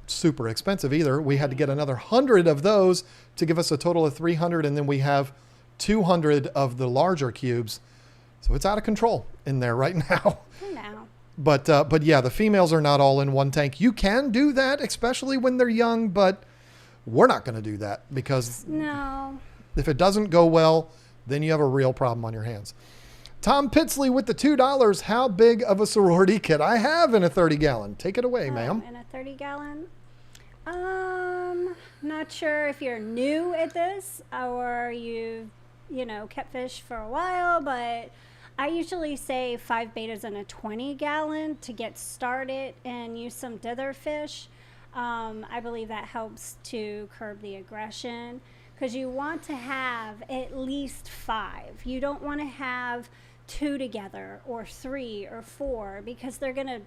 super expensive either. We had to get another 100 of those to give us a total of 300, and then we have 200 of the larger cubes. So it's out of control in there right now. Now. But yeah, the females are not all in one tank. You can do that, especially when they're young, but we're not going to do that because no. If it doesn't go well, then you have a real problem on your hands. Tom Pitsley with the $2. How big of a sorority can I have in a 30-gallon? Take it away, ma'am. In a 30-gallon? Not sure if you're new at this or you've, kept fish for a while, but I usually say 5 bettas in a 20-gallon to get started and use some dither fish. I believe that helps to curb the aggression because you want to have at least 5. You don't want to have 2 together or 3 or 4 because they're going to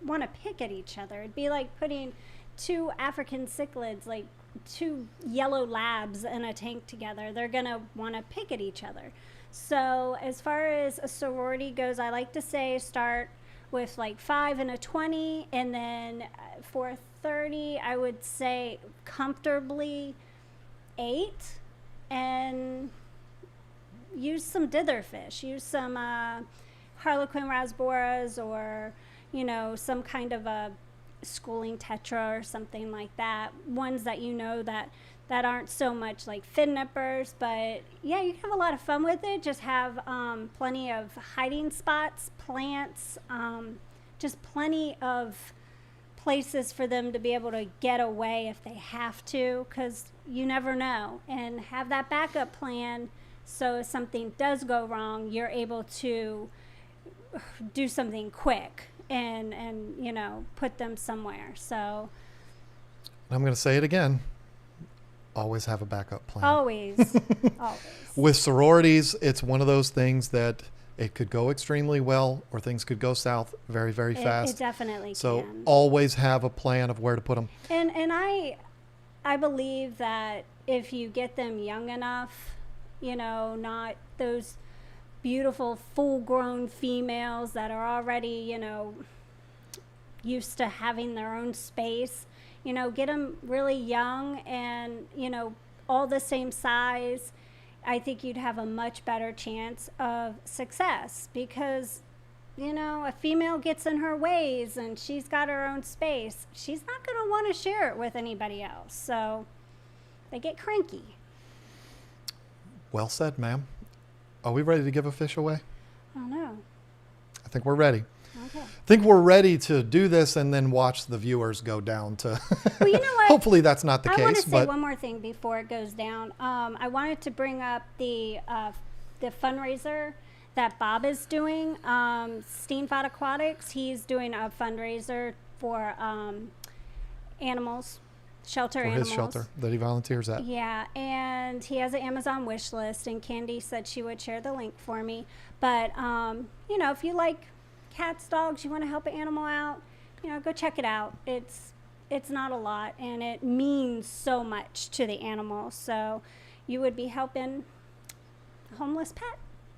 want to pick at each other. It'd be like putting 2 African cichlids, like 2 yellow labs in a tank together. They're going to want to pick at each other. So as far as a sorority goes, I like to say start with like 5 and a 20, and then for 30, I would say comfortably 8, and use some dither fish. Use some Harlequin rasboras or, some kind of a schooling tetra or something like that. Ones that that aren't so much like fin nippers, but yeah, you can have a lot of fun with it. Just have plenty of hiding spots, plants, just plenty of places for them to be able to get away if they have to, because you never know. And have that backup plan so if something does go wrong, you're able to do something quick and put them somewhere. So I'm going to say it again. Always have a backup plan. Always. Always. With sororities, it's one of those things that it could go extremely well or things could go south very, very fast. It definitely so can. Always have a plan of where to put them. And I believe that if you get them young enough, not those beautiful full-grown females that are already, used to having their own space, get them really young and, all the same size. I think you'd have a much better chance of success because, a female gets in her ways and she's got her own space. She's not going to want to share it with anybody else. So they get cranky. Well said, ma'am. Are we ready to give a fish away? I don't know. I think we're ready. Okay. I think we're ready to do this and then watch the viewers go down to... Well, you know what? Hopefully that's not the case. I want to say one more thing before it goes down. I wanted to bring up the fundraiser that Bob is doing. Steenfod Aquatics, he's doing a fundraiser for animals, shelter animals. His shelter that he volunteers at. Yeah, and he has an Amazon wish list, and Candy said she would share the link for me. But, if you like cats, dogs, you want to help an animal out, go check it out. It's not a lot, and it means so much to the animal. So you would be helping a homeless pet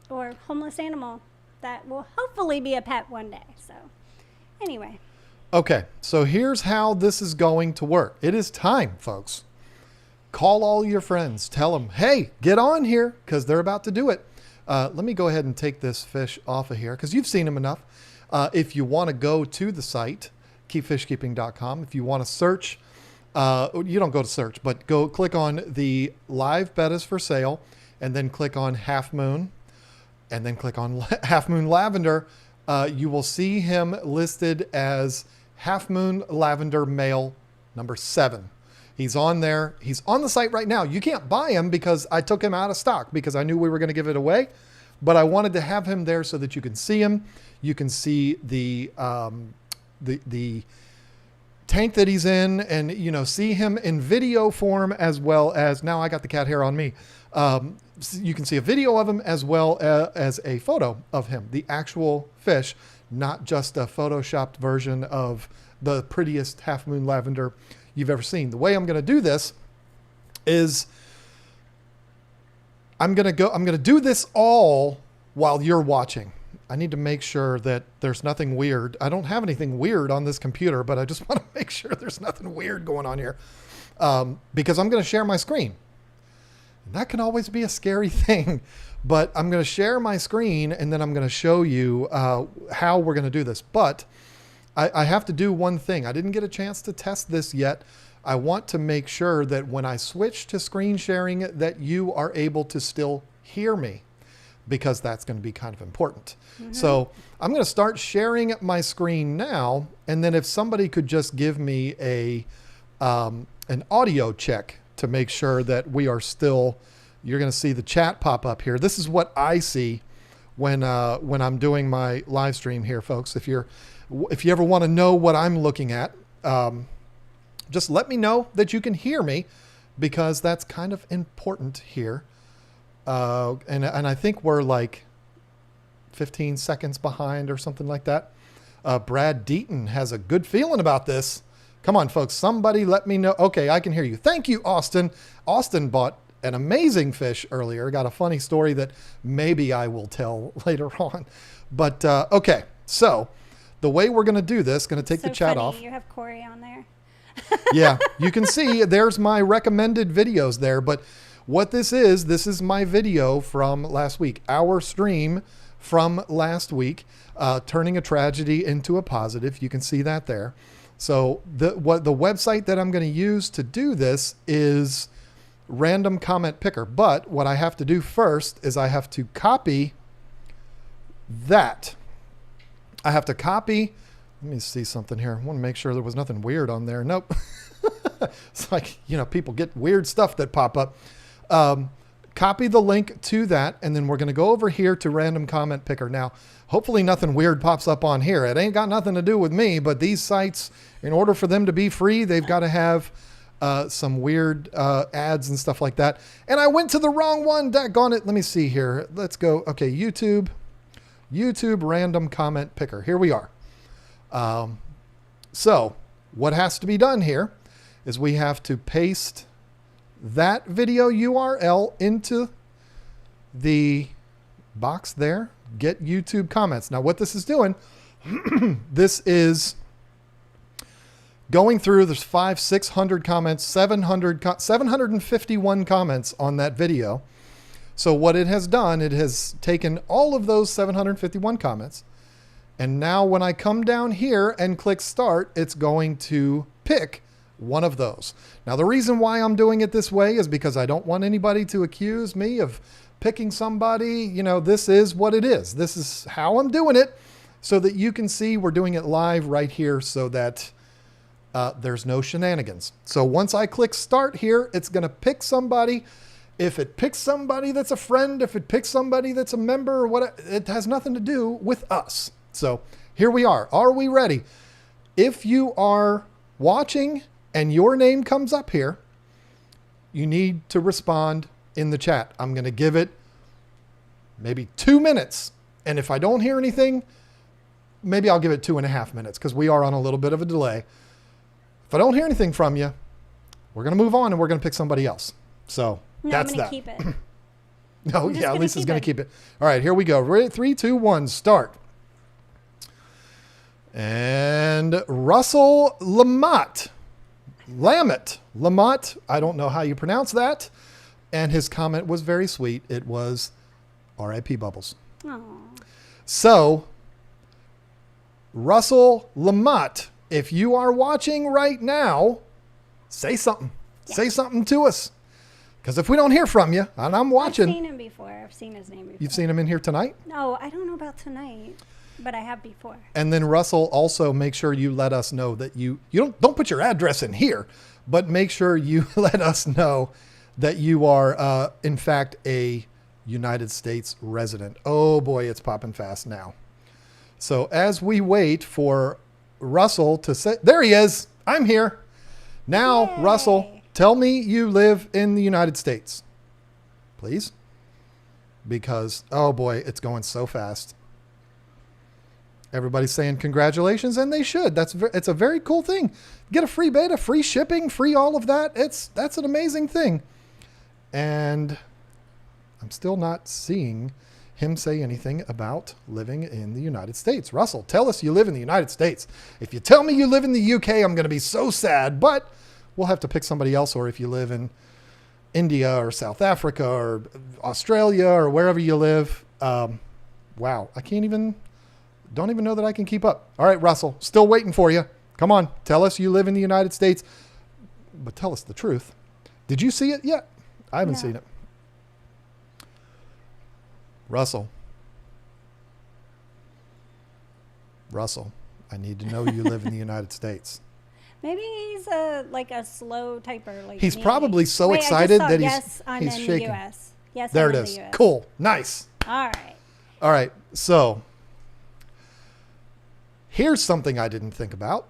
or homeless animal that will hopefully be a pet one day. So anyway. Okay, so here's how this is going to work. It is time, folks. Call all your friends. Tell them, hey, get on here because they're about to do it. Let me go ahead and take this fish off of here because you've seen him enough. If you want to go to the site, keepfishkeeping.com, if you want to search, you don't go to search, but go click on the live Bettas for sale and then click on Half Moon and then click on Half Moon Lavender. You will see him listed as Half Moon Lavender Male number 7. He's on there. He's on the site right now. You can't buy him because I took him out of stock because I knew we were going to give it away. But I wanted to have him there so that you can see him. You can see the tank that he's in, and, you know, see him in video form, as well as, now I got the cat hair on me. You can see a video of him as well as a photo of him, the actual fish, not just a photoshopped version of the prettiest half moon lavender you've ever seen. The way I'm going to do this is I'm going to do this all while you're watching. I need to make sure that there's nothing weird. I don't have anything weird on this computer, but I just want to make sure there's nothing weird going on here, because I'm going to share my screen. And that can always be a scary thing, but I'm going to share my screen, and then I'm going to show you how we're going to do this. But I have to do one thing. I didn't get a chance to test this yet. I want to make sure that when I switch to screen sharing, that you are able to still hear me, because that's going to be kind of important. So I'm going to start sharing my screen now. And then if somebody could just give me an audio check to make sure that we are still, you're going to see the chat pop up here. This is what I see when I'm doing my live stream here, folks. If you ever want to know what I'm looking at, just let me know that you can hear me, because that's kind of important here. And I think we're like 15 seconds behind or something like that. Brad Deaton has a good feeling about this. Come on, folks. Somebody let me know. Okay, I can hear you. Thank you, Austin. Austin bought an amazing fish earlier. Got a funny story that maybe I will tell later on. But okay, so the way we're going to do this, going to take the chat off. You have Corey on there. Yeah, you can see there's my recommended videos there. But what this is my video from last week, our stream from last week, turning a tragedy into a positive. You can see that there. So the website that I'm going to use to do this is Random Comment Picker. But what I have to do first is I have to copy that. I have to copy. Let me see something here. I want to make sure there was nothing weird on there. Nope. It's like, you know, people get weird stuff that pop up. Copy the link to that, and then we're going to go over here to Random Comment Picker. Now, hopefully nothing weird pops up on here. It ain't got nothing to do with me, but these sites, in order for them to be free, they've got to have some weird ads and stuff like that. And I went to the wrong one. Daggone it. Let me see here. Let's go. Okay, YouTube Random Comment Picker. Here we are. So what has to be done here is we have to paste that video URL into the box there. Get YouTube comments. Now what this is doing, this is going through, there's 600 comments, 751 comments on that video. So what it has done, it has taken all of those 751 comments. And now when I come down here and click start, it's going to pick one of those. Now, the reason why I'm doing it this way is because I don't want anybody to accuse me of picking somebody. You know, this is what it is. This is how I'm doing it, so that you can see we're doing it live right here, so that there's no shenanigans. So once I click start here, it's going to pick somebody. If it picks somebody that's a friend, if it picks somebody that's a member, or what, it has nothing to do with us. So here we are. Are we ready? If you are watching and your name comes up here, you need to respond in the chat. I'm going to give it maybe 2 minutes. And if I don't hear anything, maybe I'll give it 2.5 minutes, because we are on a little bit of a delay. If I don't hear anything from you, we're going to move on and we're going to pick somebody else. So that's I'm gonna that. keep it. No, yeah, Lisa's going to keep it. All right, here we go. Ready? 3, 2, 1, start. And Russell Lamott, I don't know how you pronounce that. And his comment was very sweet. It was R.I.P. Bubbles. Aww. So, Russell Lamott, if you are watching right now, say something. Yeah. Say something to us. Because if we don't hear from you, and I'm watching. I've seen him before. I've seen his name before. You've seen him in here tonight? No, I don't know about tonight, but I have before. And then Russell, also make sure you let us know that you don't put your address in here, but make sure you let us know that you are, in fact, a United States resident. Oh boy, it's popping fast now. So as we wait for Russell to say, there he is. I'm here. Now, Yay. Russell, tell me you live in the United States, please. Because, oh boy, it's going so fast. Everybody's saying congratulations, and they should. It's a very cool thing. Get a free beta, free shipping, free all of that. That's an amazing thing. And I'm still not seeing him say anything about living in the United States. Russell, tell us you live in the United States. If you tell me you live in the UK, I'm going to be so sad, but we'll have to pick somebody else. Or if you live in India or South Africa or Australia or wherever you live. Wow, don't even know that I can keep up. All right, Russell, still waiting for you. Come on, tell us you live in the United States, but tell us the truth. Did you see it yet? I haven't seen it. Russell, I need to know you live in the United States. Maybe he's a slow typer. Like he's me. probably so Wait, excited that I'm he's in shaking. The US. Yes, there I'm it in is. The US. Cool. Nice. All right. All right. So here's something I didn't think about.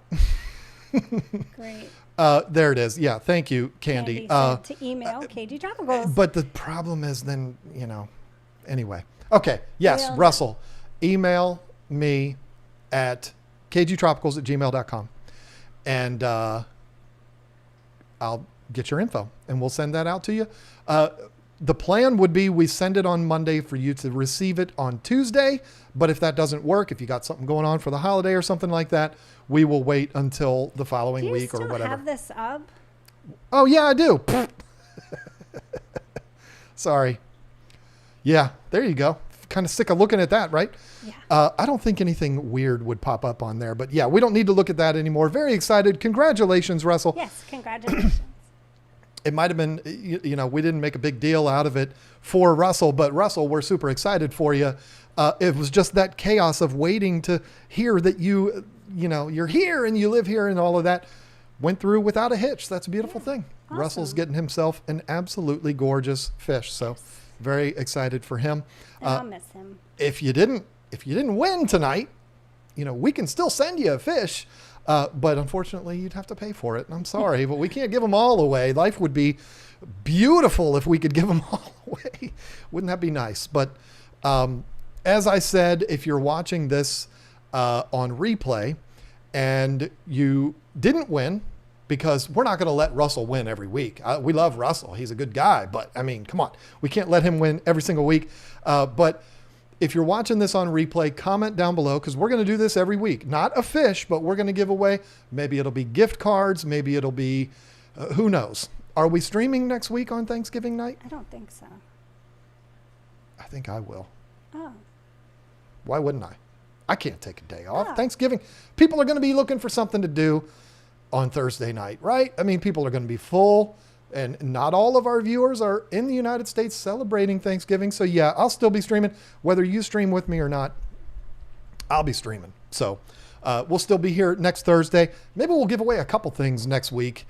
Great. There it is. Yeah. Thank you, Candy. Said to email KG Tropicals. But the problem is then, anyway. Okay. Yes, Well, Russell, email me at kgtropicals@gmail.com and I'll get your info and we'll send that out to you. The plan would be we send it on Monday for you to receive it on Tuesday. But if that doesn't work, if you got something going on for the holiday or something like that, we will wait until the following week or whatever. Do you still have this up? Oh, yeah, I do. Sorry. Yeah, there you go. Kind of sick of looking at that, right? Yeah. I don't think anything weird would pop up on there. But yeah, we don't need to look at that anymore. Very excited. Congratulations, Russell. Yes, congratulations. It might have been, we didn't make a big deal out of it for Russell, but Russell, we're super excited for you. It was just that chaos of waiting to hear that you're here and you live here and all of that went through without a hitch. That's a beautiful thing. Awesome. Russell's getting himself an absolutely gorgeous fish. So very excited for him. And I'll miss him. If you didn't win tonight, we can still send you a fish. But unfortunately, you'd have to pay for it. And I'm sorry, but we can't give them all away. Life would be beautiful if we could give them all away. Wouldn't that be nice? But as I said, if you're watching this on replay and you didn't win, because we're not going to let Russell win every week. We love Russell. He's a good guy. But, I mean, come on. We can't let him win every single week. But if you're watching this on replay, comment down below because we're going to do this every week. Not a fish, but we're going to give away. Maybe it'll be gift cards. Maybe it'll be, who knows? Are we streaming next week on Thanksgiving night? I don't think so. I think I will. Oh. Why wouldn't I? I can't take a day off. Oh. Thanksgiving, people are going to be looking for something to do on Thursday night, right? I mean, people are going to be full. And not all of our viewers are in the United States celebrating Thanksgiving. So yeah, I'll still be streaming. Whether you stream with me or not, I'll be streaming. So we'll still be here next Thursday. Maybe we'll give away a couple things next week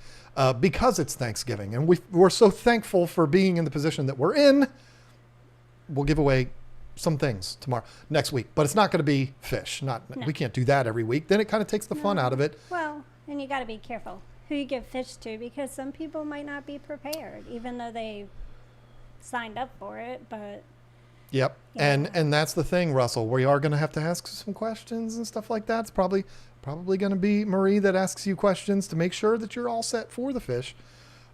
because it's Thanksgiving. And we're so thankful for being in the position that we're in. We'll give away some things next week. But it's not going to be fish. No. We can't do that every week. Then it kind of takes the fun out of it. Well, and you got to be careful who you give fish to because some people might not be prepared, even though they signed up for it. But yep, yeah. And that's the thing, Russell. We are going to have to ask some questions and stuff like that. It's probably going to be Marie that asks you questions to make sure that you're all set for the fish.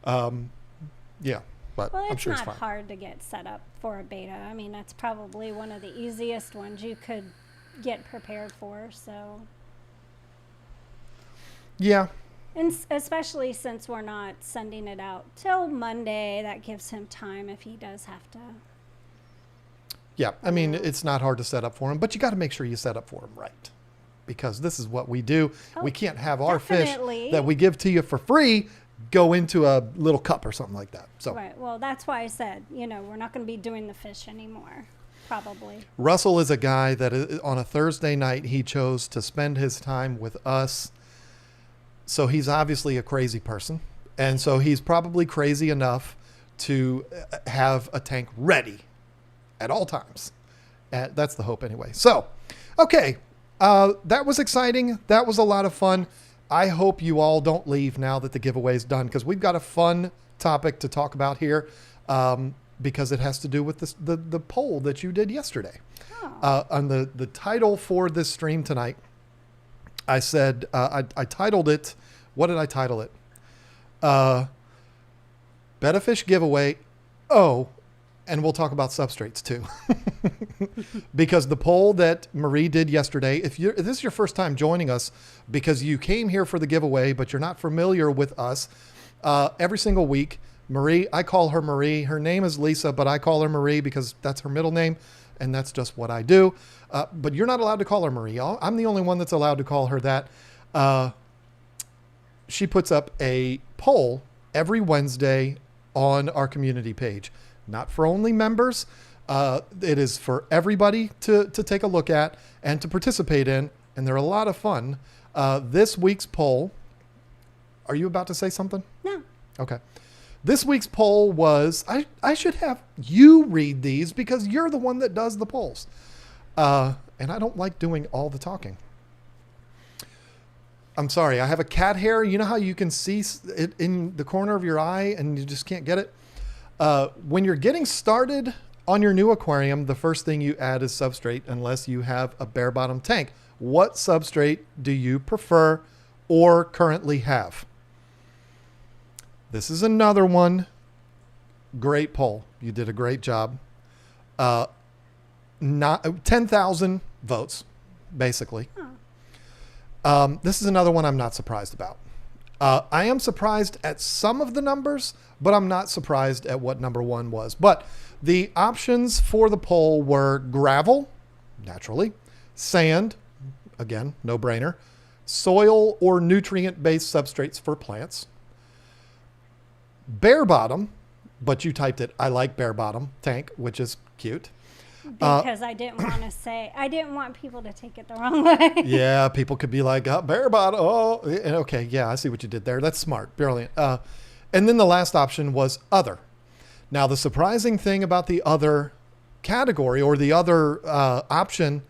Yeah, but well, I'm sure it's not fine. hard to get set up for a beta. I mean, that's probably one of the easiest ones you could get prepared for. So yeah. And especially since we're not sending it out till Monday, that gives him time if he does have to. Yeah, I mean, it's not hard to set up for him, but you got to make sure you set up for him right. Because this is what we do. Oh, we can't have our definitely. fish that we give to you for free go into a little cup or something like that. So Right. Well, that's why I said, we're not going to be doing the fish anymore, probably. Russell is a guy that on a Thursday night, he chose to spend his time with us. So he's obviously a crazy person. And so he's probably crazy enough to have a tank ready at all times. That's the hope anyway. So, okay. That was exciting. That was a lot of fun. I hope you all don't leave now that the giveaway is done, because we've got a fun topic to talk about here, because it has to do with the poll that you did yesterday. On the title for this stream tonight, I said, I titled it, what did I title it? Betta Fish giveaway. Oh, and we'll talk about substrates too. Because the poll that Marie did yesterday, if this is your first time joining us because you came here for the giveaway, but you're not familiar with us, every single week, Marie, I call her Marie. Her name is Lisa, but I call her Marie because that's her middle name, and that's just what I do. But you're not allowed to call her Marie. I'm the only one that's allowed to call her that. She puts up a poll every Wednesday on our community page. Not for only members. It is for everybody to take a look at and to participate in, and they're a lot of fun. This week's poll, are you about to say something? No. Okay. This week's poll was, I should have you read these because you're the one that does the polls. And I don't like doing all the talking. I'm sorry, I have a cat hair. You know how you can see it in the corner of your eye and you just can't get it? When you're getting started on your new aquarium, the first thing you add is substrate unless you have a bare bottom tank. What substrate do you prefer or currently have? This is another one. Great poll. You did a great job. 10,000 votes, basically. This is another one I'm not surprised about. I am surprised at some of the numbers, but I'm not surprised at what number one was. But the options for the poll were gravel, naturally, sand, again, no brainer, soil or nutrient-based substrates for plants, bare bottom, but you typed it, I like bare bottom tank, which is cute. Because I didn't want people to take it the wrong way. Yeah, people could be like, bare bottom. Oh, okay. Yeah, I see what you did there. That's smart. Brilliant. And then the last option was other. Now, the surprising thing about the other category or the other option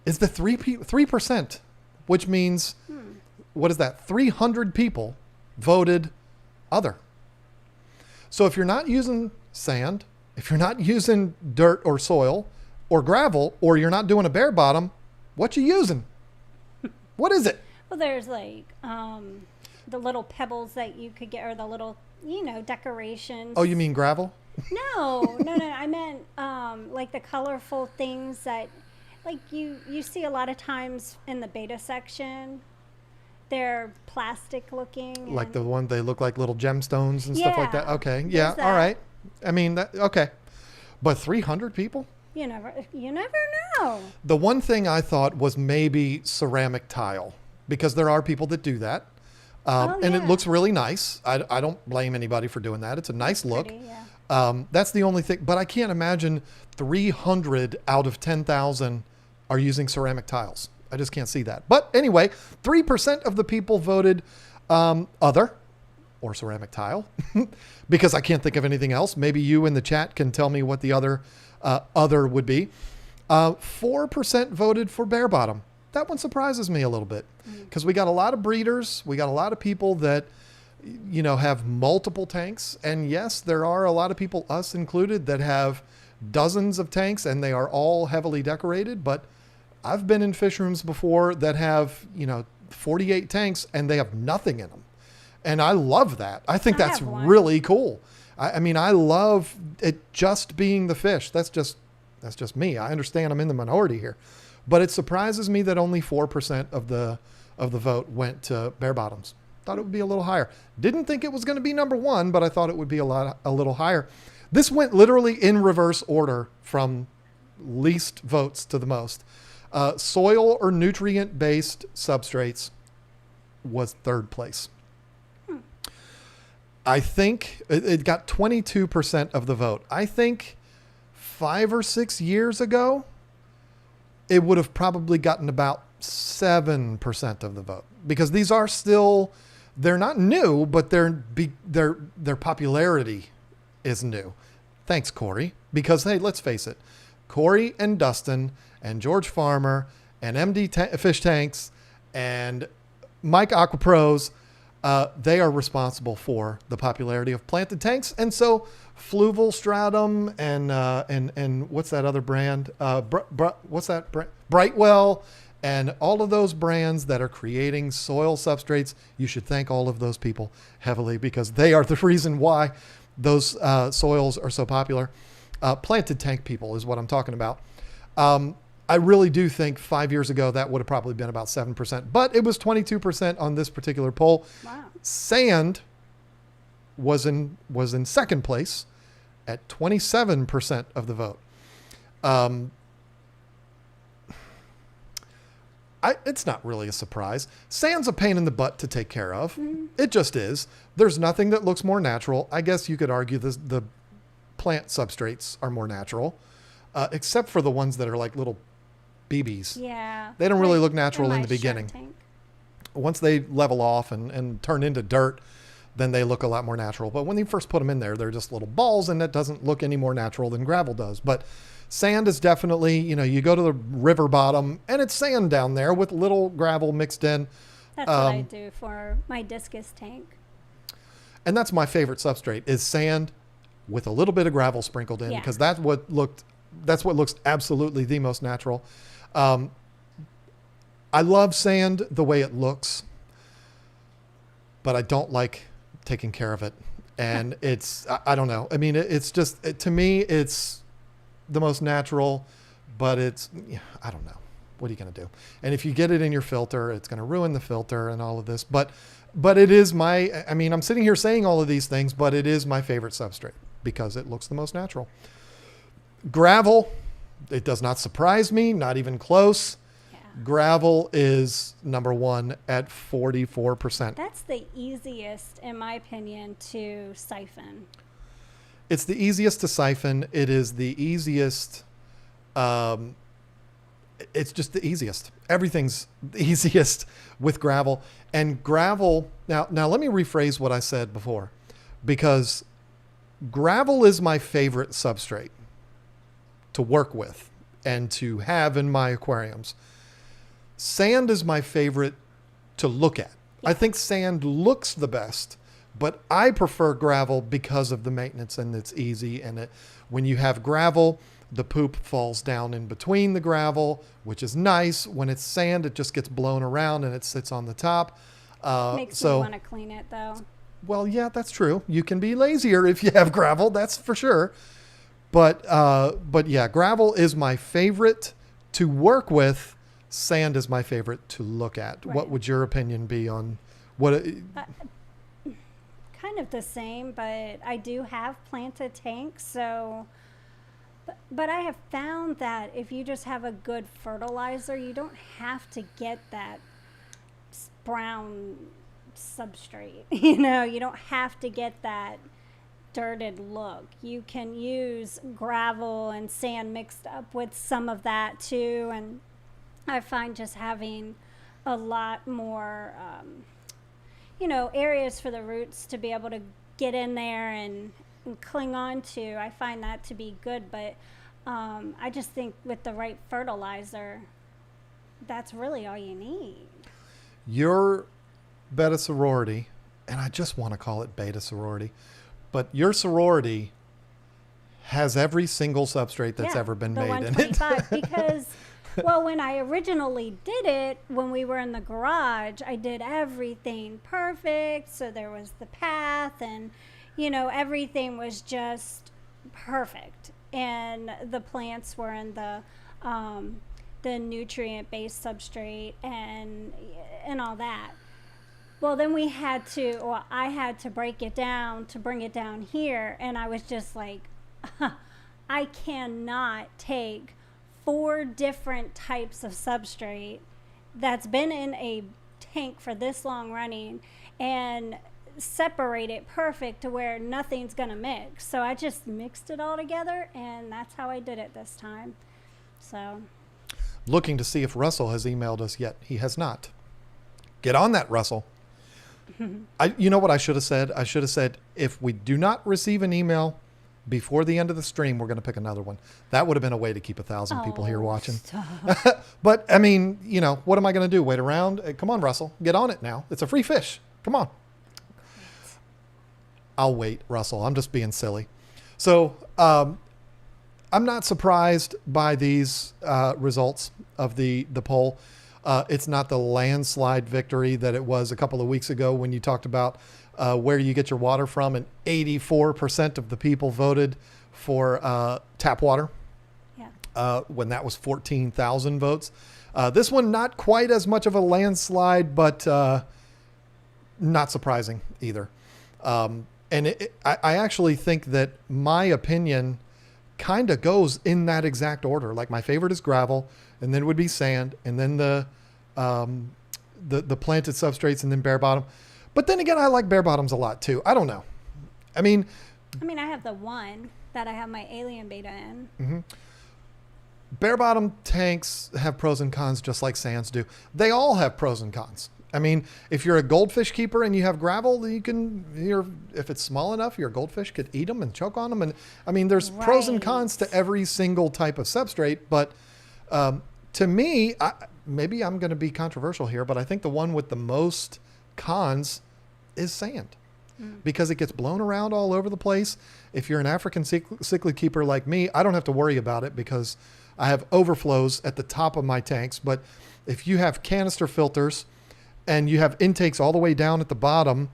is the 3%, which means, what is that? 300 people voted other. So if you're not using sand, if you're not using dirt or soil or gravel, or you're not doing a bare bottom, what you using? What is it? Well, there's like the little pebbles that you could get, or the little, decorations. Oh, you mean gravel? No. I meant like the colorful things that, like you see a lot of times in the beta section. They're plastic looking. Like the one they look like little gemstones and stuff like that. Okay. There's Yeah. that. All right. I mean, okay. But 300 people? You never know. The one thing I thought was maybe ceramic tile, because there are people that do that. And it looks really nice. I don't blame anybody for doing that. It's a nice look. Pretty, yeah. That's the only thing. But I can't imagine 300 out of 10,000 are using ceramic tiles. I just can't see that. But anyway, 3% of the people voted other or ceramic tile because I can't think of anything else. Maybe you in the chat can tell me what the other would be. 4% voted for bare bottom. That one surprises me a little bit because we got a lot of breeders. We got a lot of people that, have multiple tanks. And yes, there are a lot of people, us included, that have dozens of tanks and they are all heavily decorated. But I've been in fish rooms before that have, 48 tanks and they have nothing in them. And I love that. I think that's really cool. I mean, I love it just being the fish. That's just me. I understand I'm in the minority here, but it surprises me that only 4% of the vote went to bare bottoms. Thought it would be a little higher. Didn't think it was going to be number one, but I thought it would be a little higher. This went literally in reverse order from least votes to the most. Soil or nutrient-based substrates was third place. I think it got 22% of the vote. I think 5 or 6 years ago, it would have probably gotten about 7% of the vote because these are still, they're not new, but their popularity is new. Thanks, Corey. Because, hey, let's face it, Corey and Dustin and George Farmer and MD Fish Tanks and Mike AquaPros, they are responsible for the popularity of planted tanks. And so Fluval Stratum and what's that other brand? What's that brand? Brightwell and all of those brands that are creating soil substrates. You should thank all of those people heavily because they are the reason why those soils are so popular. Planted tank people is what I'm talking about. I really do think 5 years ago that would have probably been about 7%, but it was 22% on this particular poll. Wow. Sand was in second place at 27% of the vote. It's not really a surprise. Sand's a pain in the butt to take care of. Mm-hmm. It just is. There's nothing that looks more natural. I guess you could argue the plant substrates are more natural, except for the ones that are like little BBs. Yeah. They don't really look natural in the beginning. Once they level off and turn into dirt, then they look a lot more natural. But when you first put them in there, they're just little balls, and that doesn't look any more natural than gravel does. But sand is definitely, you go to the river bottom, and it's sand down there with little gravel mixed in. That's what I do for my discus tank. And that's my favorite substrate is sand with a little bit of gravel sprinkled in, because that's what looks absolutely the most natural. I love sand the way it looks, but I don't like taking care of it. And I don't know. I mean, it's just, to me, it's the most natural, but I don't know. What are you going to do? And if you get it in your filter, it's going to ruin the filter and all of this. But it is I'm sitting here saying all of these things, but it is my favorite substrate because it looks the most natural. Gravel, it does not surprise me, not even close. Yeah. Gravel is number one at 44%. That's the easiest, in my opinion, to siphon. It's the easiest to siphon. It is the easiest. It's just the easiest. Everything's the easiest with gravel. And gravel, now let me rephrase what I said before, because gravel is my favorite substrate to work with and to have in my aquariums. Sand is my favorite to look at. Yeah. I think sand looks the best, but I prefer gravel because of the maintenance, and it's easy. And when you have gravel, the poop falls down in between the gravel, which is nice. When it's sand, it just gets blown around and it sits on the top. Makes me want to clean it, though. Well, yeah, that's true. You can be lazier if you have gravel, that's for sure. But yeah, gravel is my favorite to work with. Sand is my favorite to look at. Right. What would your opinion be on what? Kind of the same, but I do have planted tanks, so. But I have found that if you just have a good fertilizer, you don't have to get that brown substrate. You don't have to get that dirted look. You can use gravel and sand mixed up with some of that too. And I find just having a lot more, areas for the roots to be able to get in there and cling on to. I find that to be good, but I just think with the right fertilizer, that's really all you need. Your Betta sorority, and I just want to call it Beta sorority, but your sorority has every single substrate that's ever been made in it. Because, well, when I originally did it, when we were in the garage, I did everything perfect. So there was the path and everything was just perfect, and the plants were in the nutrient-based substrate and all that. Well, then I had to break it down to bring it down here, and I was just like, I cannot take 4 different types of substrate that's been in a tank for this long running and separate it perfect to where nothing's gonna mix. So I just mixed it all together, and that's how I did it this time. So looking to see if Russell has emailed us yet. He has not. Get on that, Russell. You know what I should have said? I should have said, if we do not receive an email, before the end of the stream, we're going to pick another one. That would have been a way to keep 1,000 people here watching. But I mean, you know, what am I going to do? Wait around? Come on, Russell, get on it now. It's a free fish. Come on. I'll wait, Russell. I'm just being silly. So I'm not surprised by these results of the poll. It's not the landslide victory that it was a couple of weeks ago when you talked about where you get your water from, and 84% of the people voted for tap water. Yeah. When that was 14,000 votes. This one, not quite as much of a landslide, but not surprising either. And I actually think that my opinion kind of goes in that exact order. Like my favorite is gravel, and then it would be sand, and then the planted substrates, and then bare bottom. But then again, I like bare bottoms a lot too. I don't know. I mean, I have the one that I have my alien beta in. Mm-hmm. Bare bottom tanks have pros and cons just like sands do. They all have pros and cons. I mean, if you're a goldfish keeper and you have gravel, if it's small enough, your goldfish could eat them and choke on them. And I mean, there's pros and cons to every single type of substrate. But to me, maybe I'm going to be controversial here, but I think the one with the most cons is sand. Because it gets blown around all over the place. If you're an African cichlid keeper like me, I don't have to worry about it because I have overflows at the top of my tanks. But if you have canister filters and you have intakes all the way down at the bottom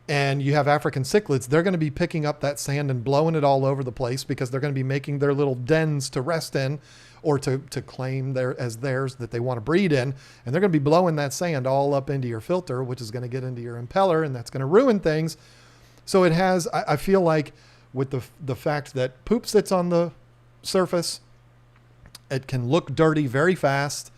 and you have African cichlids, they're going to be picking up that sand and blowing it all over the place because they're going to be making their little dens to rest in or to claim as theirs that they want to breed in. And they're going to be blowing that sand all up into your filter, which is going to get into your impeller, and that's going to ruin things. So it has, I feel like with the fact that poop sits on the surface, it can look dirty very fast,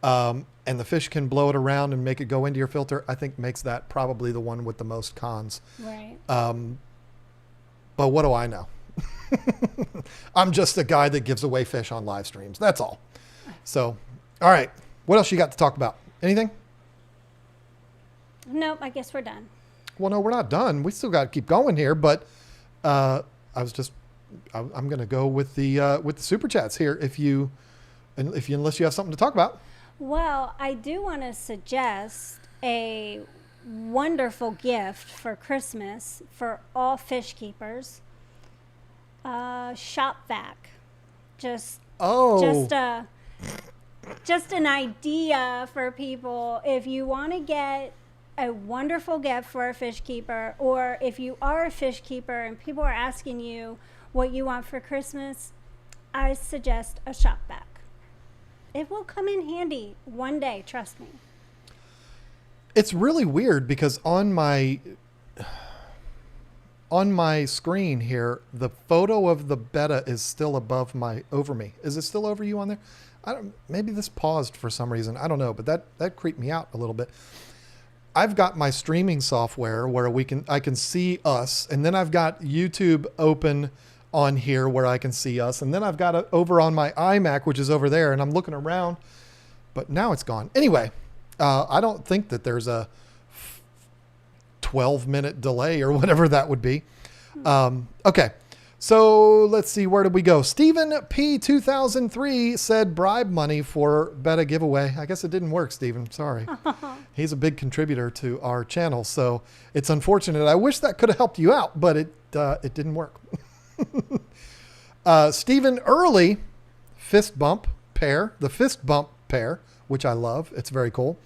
and the fish can blow it around and make it go into your filter, I think makes that probably the one with the most cons. Right. But what do I know? I'm just a guy that gives away fish on live streams. That's all. So, all right. What else you got to talk about? Anything? Nope. I guess we're done. Well, no, we're not done. We still got to keep going here. But I'm going to go with the super chats here. Unless you have something to talk about. Well, I do want to suggest a wonderful gift for Christmas for all fish keepers. Shop vac. Just an idea for people. If you want to get a wonderful gift for a fish keeper, or if you are a fish keeper and people are asking you what you want for Christmas, I suggest a shop vac. It will come in handy one day, trust me. It's really weird because on my screen here, the photo of the Betta is still over me. Is it still over you on there? Maybe this paused for some reason. I don't know, but that creeped me out a little bit. I've got my streaming software where I can see us, and then I've got YouTube open on here where I can see us, and then I've got it over on my iMac, which is over there, and I'm looking around, but now it's gone. Anyway, I don't think that there's a 12-minute delay or whatever that would be. Okay, so let's see, where did we go? Stephen P 2003 said bribe money for Betta giveaway. I guess it didn't work, Stephen. Sorry. He's a big contributor to our channel, so it's unfortunate. I wish that could have helped you out, but it didn't work. Stephen Early, the fist bump pair, which I love. It's very cool.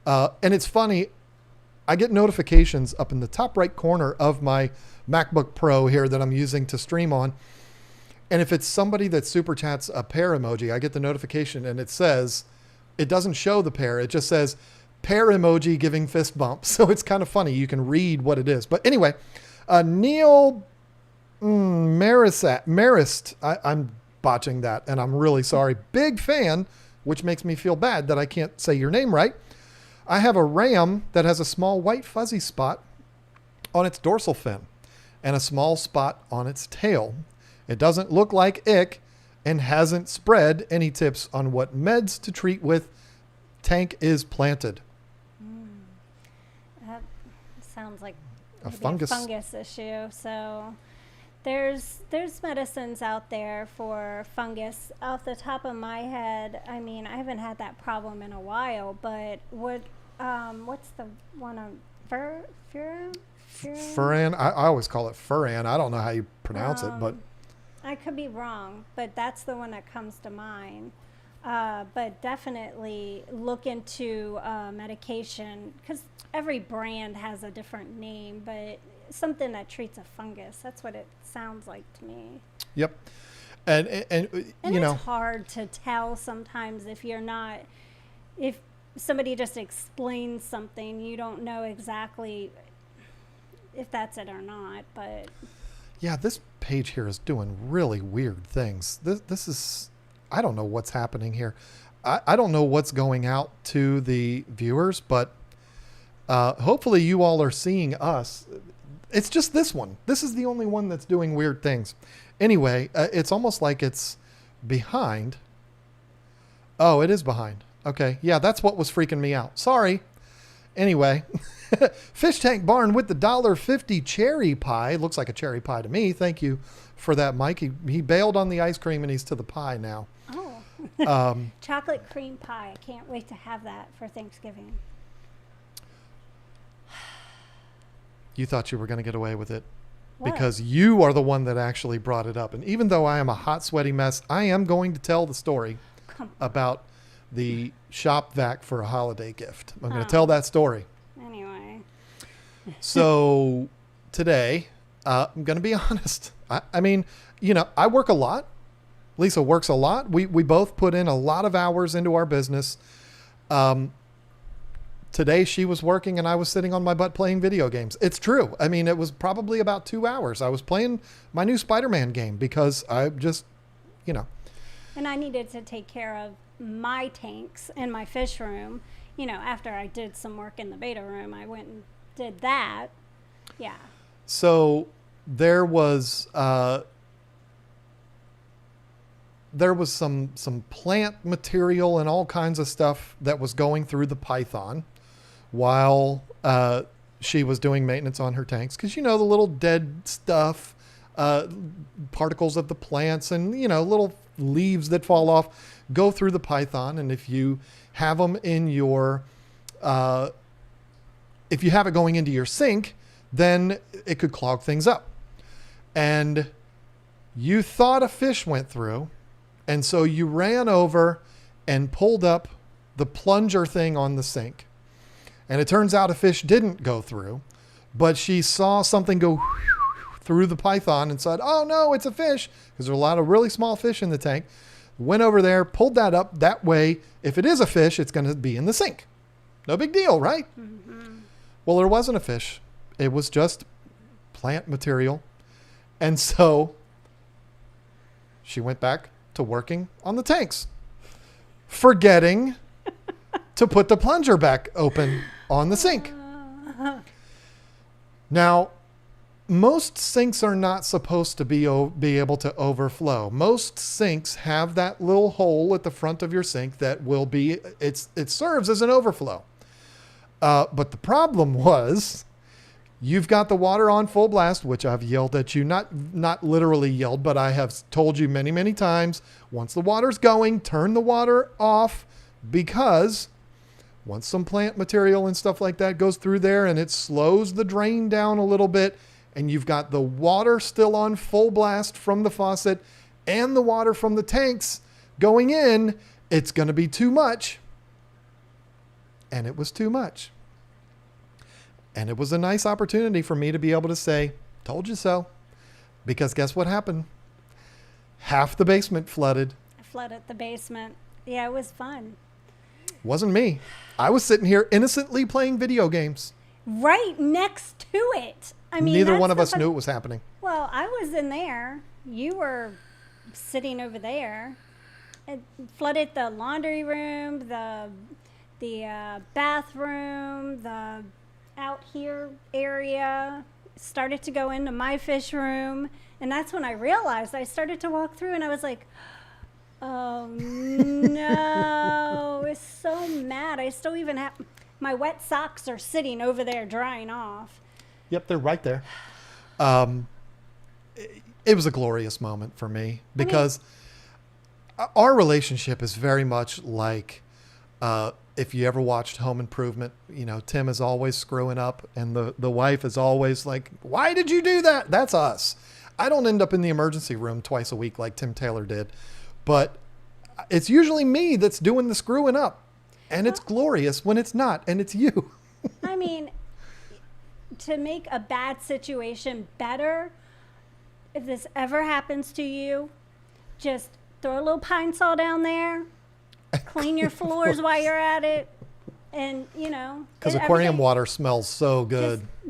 And it's funny. I get notifications up in the top right corner of my MacBook Pro here that I'm using to stream on. And if it's somebody that super chats a pair emoji, I get the notification and it doesn't show the pair. It just says pair emoji giving fist bump. So it's kind of funny. You can read what it is. But anyway, Neil Marist, I'm botching that and I'm really sorry. Big fan, which makes me feel bad that I can't say your name right. I have a ram that has a small white fuzzy spot on its dorsal fin and a small spot on its tail. It doesn't look like ick and hasn't spread. Any tips on what meds to treat with? Tank is planted. That sounds like a fungus issue. So There's medicines out there for fungus. Off the top of my head, I mean, I haven't had that problem in a while, but what's the one on furan? Furan. I always call it furan. I don't know how you pronounce it, but I could be wrong, but that's the one that comes to mind. But definitely look into medication, because every brand has a different name, but something that treats a fungus. That's what it sounds like to me. Yep. And you know, it's hard to tell sometimes if somebody just explains something, you don't know exactly if that's it or not. But yeah, this page here is doing really weird things. This is, I don't know what's happening here. I don't know what's going out to the viewers, but hopefully you all are seeing us. It's just this one. This is the only one that's doing weird things. Anyway, it's almost like it's behind. Oh, it is behind. Okay. Yeah, that's what was freaking me out. Sorry. Anyway, Fish Tank Barn with the $1.50 cherry pie. Looks like a cherry pie to me. Thank you for that, Mike. He bailed on the ice cream and he's to the pie now. Oh, chocolate cream pie. I can't wait to have that for Thanksgiving. You thought you were going to get away with it. What? Because you are the one that actually brought it up. And even though I am a hot, sweaty mess, I am going to tell the story about the shop vac for a holiday gift. I'm going to tell that story. Anyway. So today, I'm going to be honest. I mean, you know, I work a lot. Lisa works a lot. We both put in a lot of hours into our business. Today she was working and I was sitting on my butt playing video games. It's true. I mean, it was probably about 2 hours. I was playing my new Spider-Man game because I just, you know. And I needed to take care of my tanks in my fish room. You know, after I did some work in the beta room, I went and did that. Yeah. So there was some plant material and all kinds of stuff that was going through the Python while she was doing maintenance on her tanks. Because, you know, the little dead stuff, particles of the plants and, you know, little leaves that fall off go through the Python. And if you have them in your, if you have it going into your sink, then it could clog things up. And you thought a fish went through. And so you ran over and pulled up the plunger thing on the sink. And it turns out a fish didn't go through, but she saw something go through the Python and said, oh no, it's a fish, because there are a lot of really small fish in the tank. Went over there, pulled that up. That way, if it is a fish, it's going to be in the sink. No big deal, right? Mm-hmm. Well, there wasn't a fish. It was just plant material. And so she went back to working on the tanks, forgetting to put the plunger back open on the sink. Now, most sinks are not supposed to be able to overflow. Most sinks have that little hole at the front of your sink that will be, it serves as an overflow. But the problem was, you've got the water on full blast, which I've yelled at you, not literally yelled, but I have told you many, many times, once the water's going, turn the water off, because once some plant material and stuff like that goes through there and it slows the drain down a little bit, and you've got the water still on full blast from the faucet and the water from the tanks going in, it's going to be too much. And it was too much. And it was a nice opportunity for me to be able to say, told you so. Because guess what happened? Half the basement flooded. I flooded the basement. Yeah, it was fun. Wasn't me. I was sitting here innocently playing video games. Right next to it. I mean, neither one of us knew it was happening. Well, I was in there. You were sitting over there. It flooded the laundry room, the bathroom, the out here area. Started to go into my fish room. And that's when I realized, I started to walk through and I was like, oh no, I was so mad. I still even have, my wet socks are sitting over there drying off. Yep, they're right there. it was a glorious moment for me because our relationship is very much like, if you ever watched Home Improvement, you know, Tim is always screwing up and the wife is always like, why did you do that? That's us. I don't end up in the emergency room twice a week like Tim Taylor did, but it's usually me that's doing the screwing up, and it's glorious when it's not, and it's you. I mean, to make a bad situation better, if this ever happens to you, just throw a little Pine Sol down there, clean your floors while you're at it, and, you know. Because aquarium water smells so good. Just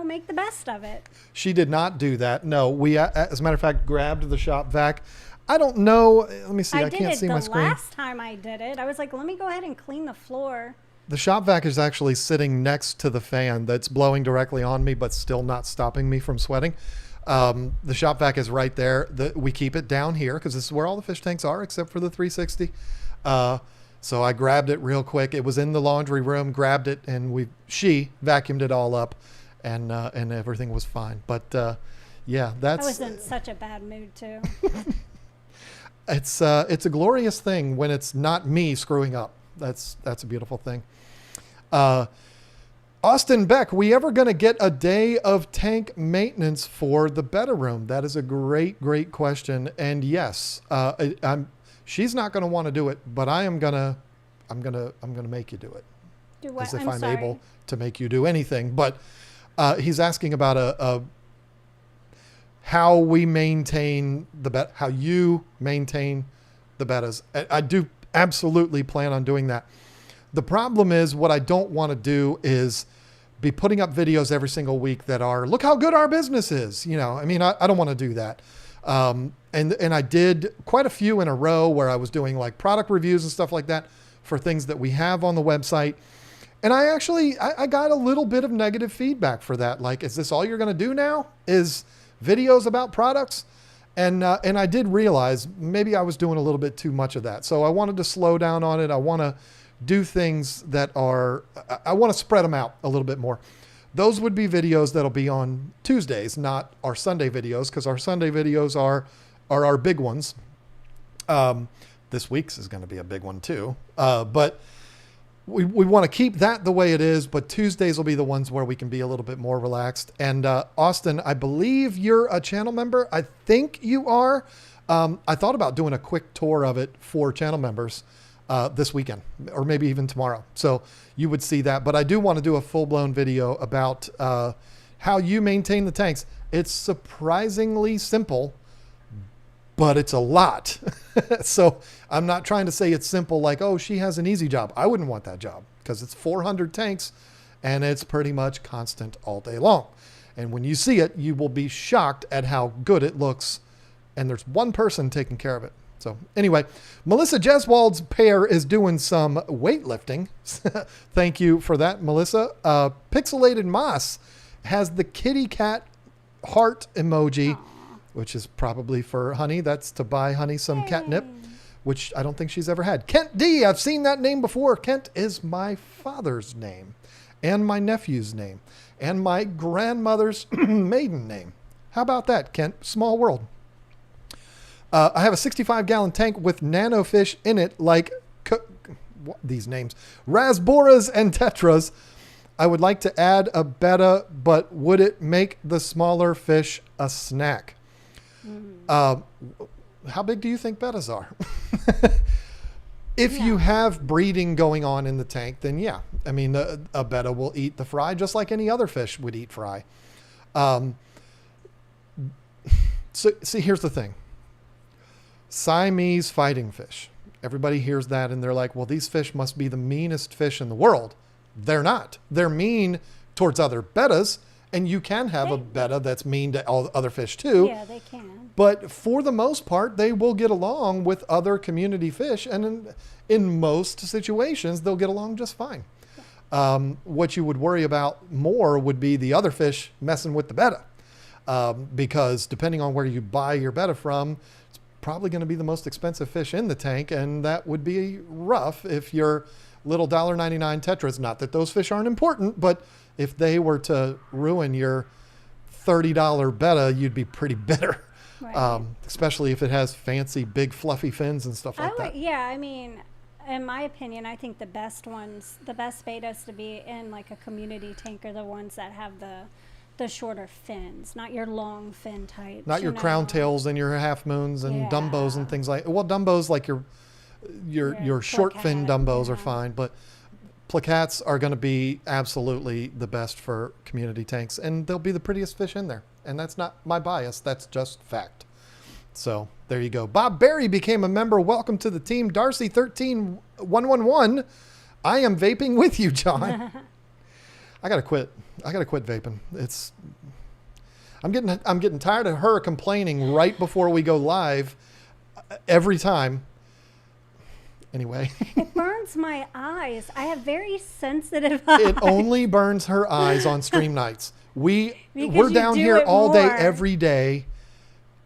make the best of it. She did not do that. No, we, as a matter of fact, grabbed the shop vac. I don't know. Let me see. I can't see my screen. The last time I did it, I was like, let me go ahead and clean the floor. The shop vac is actually sitting next to the fan that's blowing directly on me, but still not stopping me from sweating. The shop vac is right there. We keep it down here because this is where all the fish tanks are, except for the 360. So I grabbed it real quick. It was in the laundry room, grabbed it, and she vacuumed it all up, and everything was fine. But yeah, I was in such a bad mood too. It's a glorious thing when it's not me screwing up. That's a beautiful thing. Austin Beck, we ever going to get a day of tank maintenance for the Betta room? That is a great question. And yes, she's not going to want to do it, but I'm going to make you do it. Do what? As if I'm able to make you do anything. But he's asking about how we maintain how you maintain the Bettas. I do absolutely plan on doing that. The problem is, what I don't want to do is be putting up videos every single week that are, look how good our business is. You know, I mean, I don't want to do that. And I did quite a few in a row where I was doing like product reviews and stuff like that for things that we have on the website. And I got a little bit of negative feedback for that. Like, is this all you're going to do now? Is videos about products? And I did realize maybe I was doing a little bit too much of that. So I wanted to slow down on it. I want to do things that I want to spread them out a little bit more. Those would be videos that'll be on Tuesdays, not our Sunday videos, because our Sunday videos are our big ones. This week's is going to be a big one too. But we want to keep that the way it is, but Tuesdays will be the ones where we can be a little bit more relaxed. And Austin, I believe you're a channel member. I think you are. I thought about doing a quick tour of it for channel members this weekend, or maybe even tomorrow. So you would see that. But I do want to do a full-blown video about how you maintain the tanks. It's surprisingly simple, but it's a lot. So I'm not trying to say it's simple like, oh, she has an easy job. I wouldn't want that job because it's 400 tanks and it's pretty much constant all day long. And when you see it, you will be shocked at how good it looks. And there's one person taking care of it. So anyway, Melissa Jeswald's pair is doing some weightlifting. Thank you for that, Melissa. Pixelated Moss has the kitty cat heart emoji. Aww. Which is probably for Honey. That's to buy Honey some catnip, which I don't think she's ever had. Kent D, I've seen that name before. Kent is my father's name and my nephew's name and my grandmother's maiden name. How about that, Kent? Small world. I have a 65-gallon tank with nanofish in it, like these names, Rasboras and Tetras. I would like to add a Betta, but would it make the smaller fish a snack? How big do you think Bettas are? If you have breeding going on in the tank, then yeah. I mean, a Betta will eat the fry just like any other fish would eat fry. So see, here's the thing. Siamese fighting fish. Everybody hears that and they're like, well, these fish must be the meanest fish in the world. They're not. They're mean towards other Bettas. And you can have a Betta that's mean to all other fish too. Yeah, they can. But for the most part, they will get along with other community fish. And in most situations, they'll get along just fine. Yeah. What you would worry about more would be the other fish messing with the Betta. Because depending on where you buy your Betta from, it's probably going to be the most expensive fish in the tank. And that would be rough if your little $1.99 Tetras, not that those fish aren't important, but if they were to ruin your $30 Betta, you'd be pretty bitter. Right. Especially if it has fancy, big, fluffy fins and stuff like that. Yeah, I mean, in my opinion, I think the best Bettas to be in like a community tank are the ones that have the shorter fins, not your long fin types. Not your crown tails and your half moons and Dumbos and things like. Well, Dumbos like your short fin Dumbos are fine, but placats are going to be absolutely the best for community tanks, and they'll be the prettiest fish in there. And that's not my bias; that's just fact. So there you go. Bob Berry became a member. Welcome to the team. Darcy 13111. I am vaping with you, John. I gotta quit. I gotta quit vaping. I'm getting tired of her complaining right before we go live every time. Anyway. It burns my eyes. I have very sensitive eyes. It only burns her eyes on stream nights. We're down here all day, every day.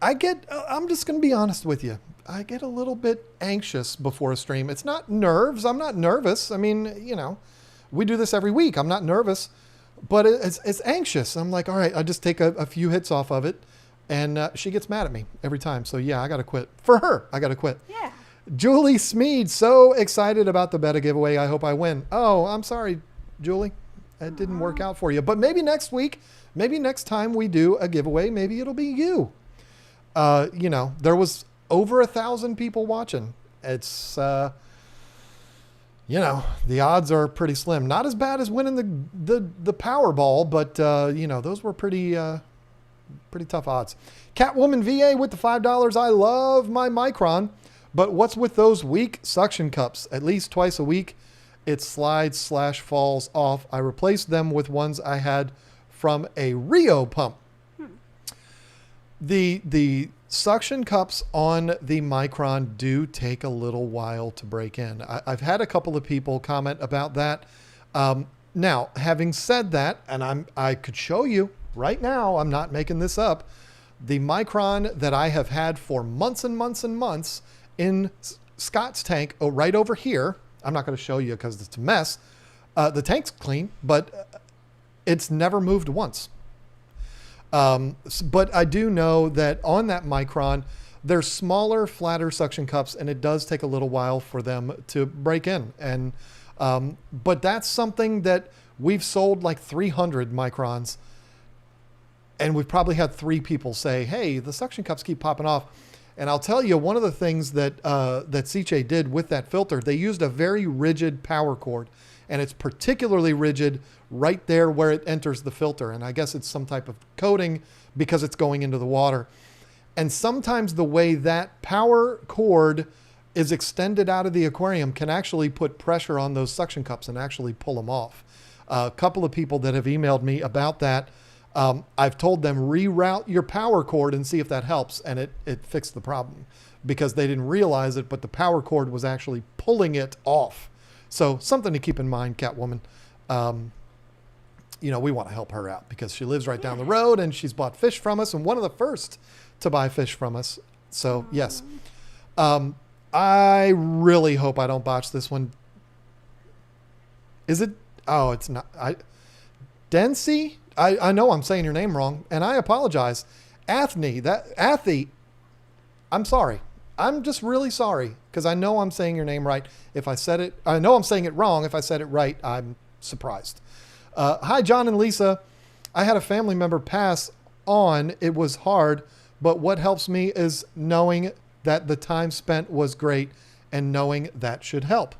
I'm just going to be honest with you. I get a little bit anxious before a stream. It's not nerves. I'm not nervous. I mean, we do this every week. I'm not nervous, but it's anxious. I'm like, all right, I just take a few hits off of it, and she gets mad at me every time. So yeah, I got to quit. For her, I got to quit. Yeah. Julie Smead, so excited about the Betta giveaway. I hope I win. Oh, I'm sorry, Julie. It didn't work out for you. But maybe next week, maybe next time we do a giveaway, maybe it'll be you. There was over 1,000 people watching. It's, the odds are pretty slim. Not as bad as winning the Powerball, but, those were pretty tough odds. Catwoman VA with the $5. I love my Micron. But what's with those weak suction cups? At least twice a week, it slides/falls off. I replaced them with ones I had from a Rio pump. The suction cups on the Micron do take a little while to break in. I've had a couple of people comment about that. Now, having said that, and I could show you right now, I'm not making this up, the Micron that I have had for months and months and months in Scott's tank, right over here. I'm not going to show you because it's a mess. The tank's clean, but it's never moved once. But I do know that on that Micron, they're smaller, flatter suction cups, and it does take a little while for them to break in. And but that's something that we've sold like 300 Microns, and we've probably had 3 people say, "Hey, the suction cups keep popping off." And I'll tell you, one of the things that CJ did with that filter, they used a very rigid power cord, and it's particularly rigid right there where it enters the filter. And I guess it's some type of coating because it's going into the water. And sometimes the way that power cord is extended out of the aquarium can actually put pressure on those suction cups and actually pull them off. A couple of people that have emailed me about that, I've told them reroute your power cord and see if that helps, and it fixed the problem because they didn't realize it, but the power cord was actually pulling it off. So something to keep in mind, Catwoman. We want to help her out because she lives right down the road and she's bought fish from us and one of the first to buy fish from us. So yes, I really hope I don't botch this one. Is it? Oh, it's not. Dency? I know I'm saying your name wrong, and I apologize. Athy, I'm sorry. I'm just really sorry, because I know I'm saying your name right. I know I'm saying it wrong. If I said it right, I'm surprised. Hi, John and Lisa. I had a family member pass on. It was hard, but what helps me is knowing that the time spent was great and knowing that should help.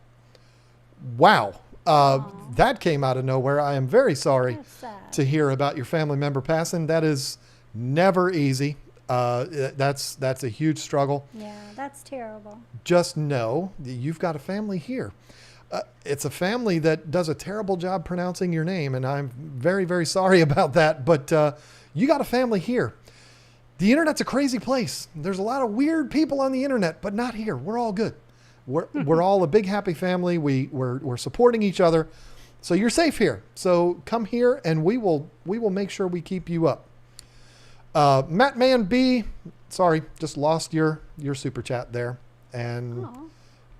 Wow. That came out of nowhere. I am very sorry to hear about your family member passing. That is never easy. That's a huge struggle. Yeah, that's terrible. Just know that you've got a family here. It's a family that does a terrible job pronouncing your name, and I'm very, very sorry about that. But you got a family here. The internet's a crazy place. There's a lot of weird people on the internet, but not here. We're all good. We're all a big happy family. We're supporting each other, so you're safe here. So come here, and we will make sure we keep you up. Matt Man B, sorry, just lost your super chat there, and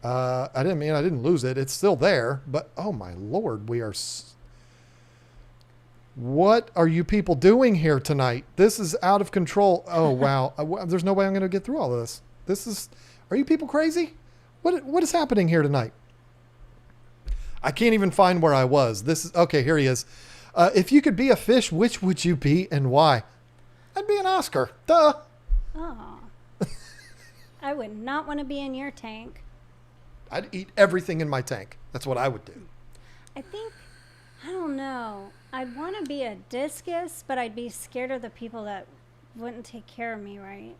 I didn't lose it. It's still there, but oh my lord, we are. What are you people doing here tonight? This is out of control. Oh, wow. There's no way I'm going to get through all of this. Are you people crazy? What is happening here tonight? I can't even find where I was. Okay, here he is. If you could be a fish, which would you be and why? I'd be an Oscar. Duh. Oh. I would not want to be in your tank. I'd eat everything in my tank. That's what I would do. I don't know. I'd want to be a discus, but I'd be scared of the people that wouldn't take care of me right.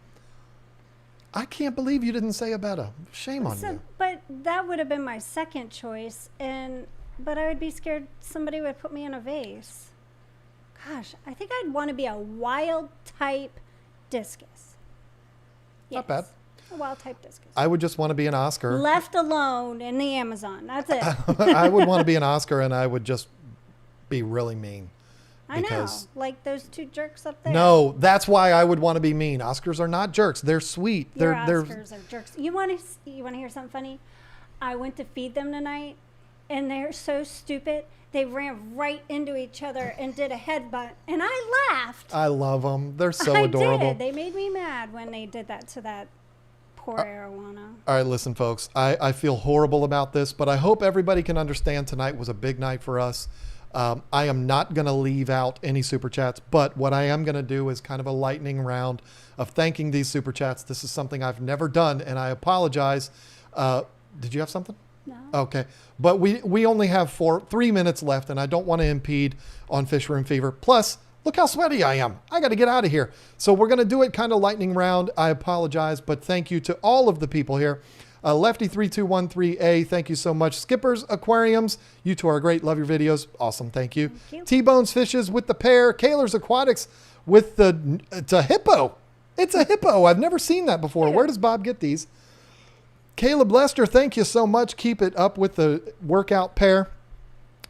I can't believe you didn't say a Betta. Shame on you. But that would have been my second choice, but I would be scared somebody would put me in a vase. Gosh, I think I'd want to be a wild type discus. Yes, not bad. A wild type discus. I would just want to be an Oscar. Left alone in the Amazon. That's it. I would want to be an Oscar, and I would just be really mean. I know, like those two jerks up there. No, that's why I would want to be mean. Oscars are not jerks. They're sweet. Oscars are jerks. You want to hear something funny? I went to feed them tonight, and they're so stupid. They ran right into each other and did a headbutt, and I laughed. I love them. They're so adorable. I did. They made me mad when they did that to that poor arowana. All right, listen, folks. I feel horrible about this, but I hope everybody can understand tonight was a big night for us. I am not going to leave out any super chats, but what I am going to do is kind of a lightning round of thanking these super chats. This is something I've never done, and I apologize. Did you have something? No. Okay. But we only have 3 minutes left, and I don't want to impede on Fish Room Fever. Plus, look how sweaty I am. I got to get out of here. So we're going to do it kind of lightning round. I apologize, but thank you to all of the people here. Lefty3213A, thank you so much. Skippers, Aquariums, you two are great. Love your videos. Awesome, thank you. Thank you. T-Bones Fishes with the pair. Kaler's Aquatics with it's a hippo. It's a hippo. I've never seen that before. Where does Bob get these? Caleb Lester, thank you so much. Keep it up with the workout pair.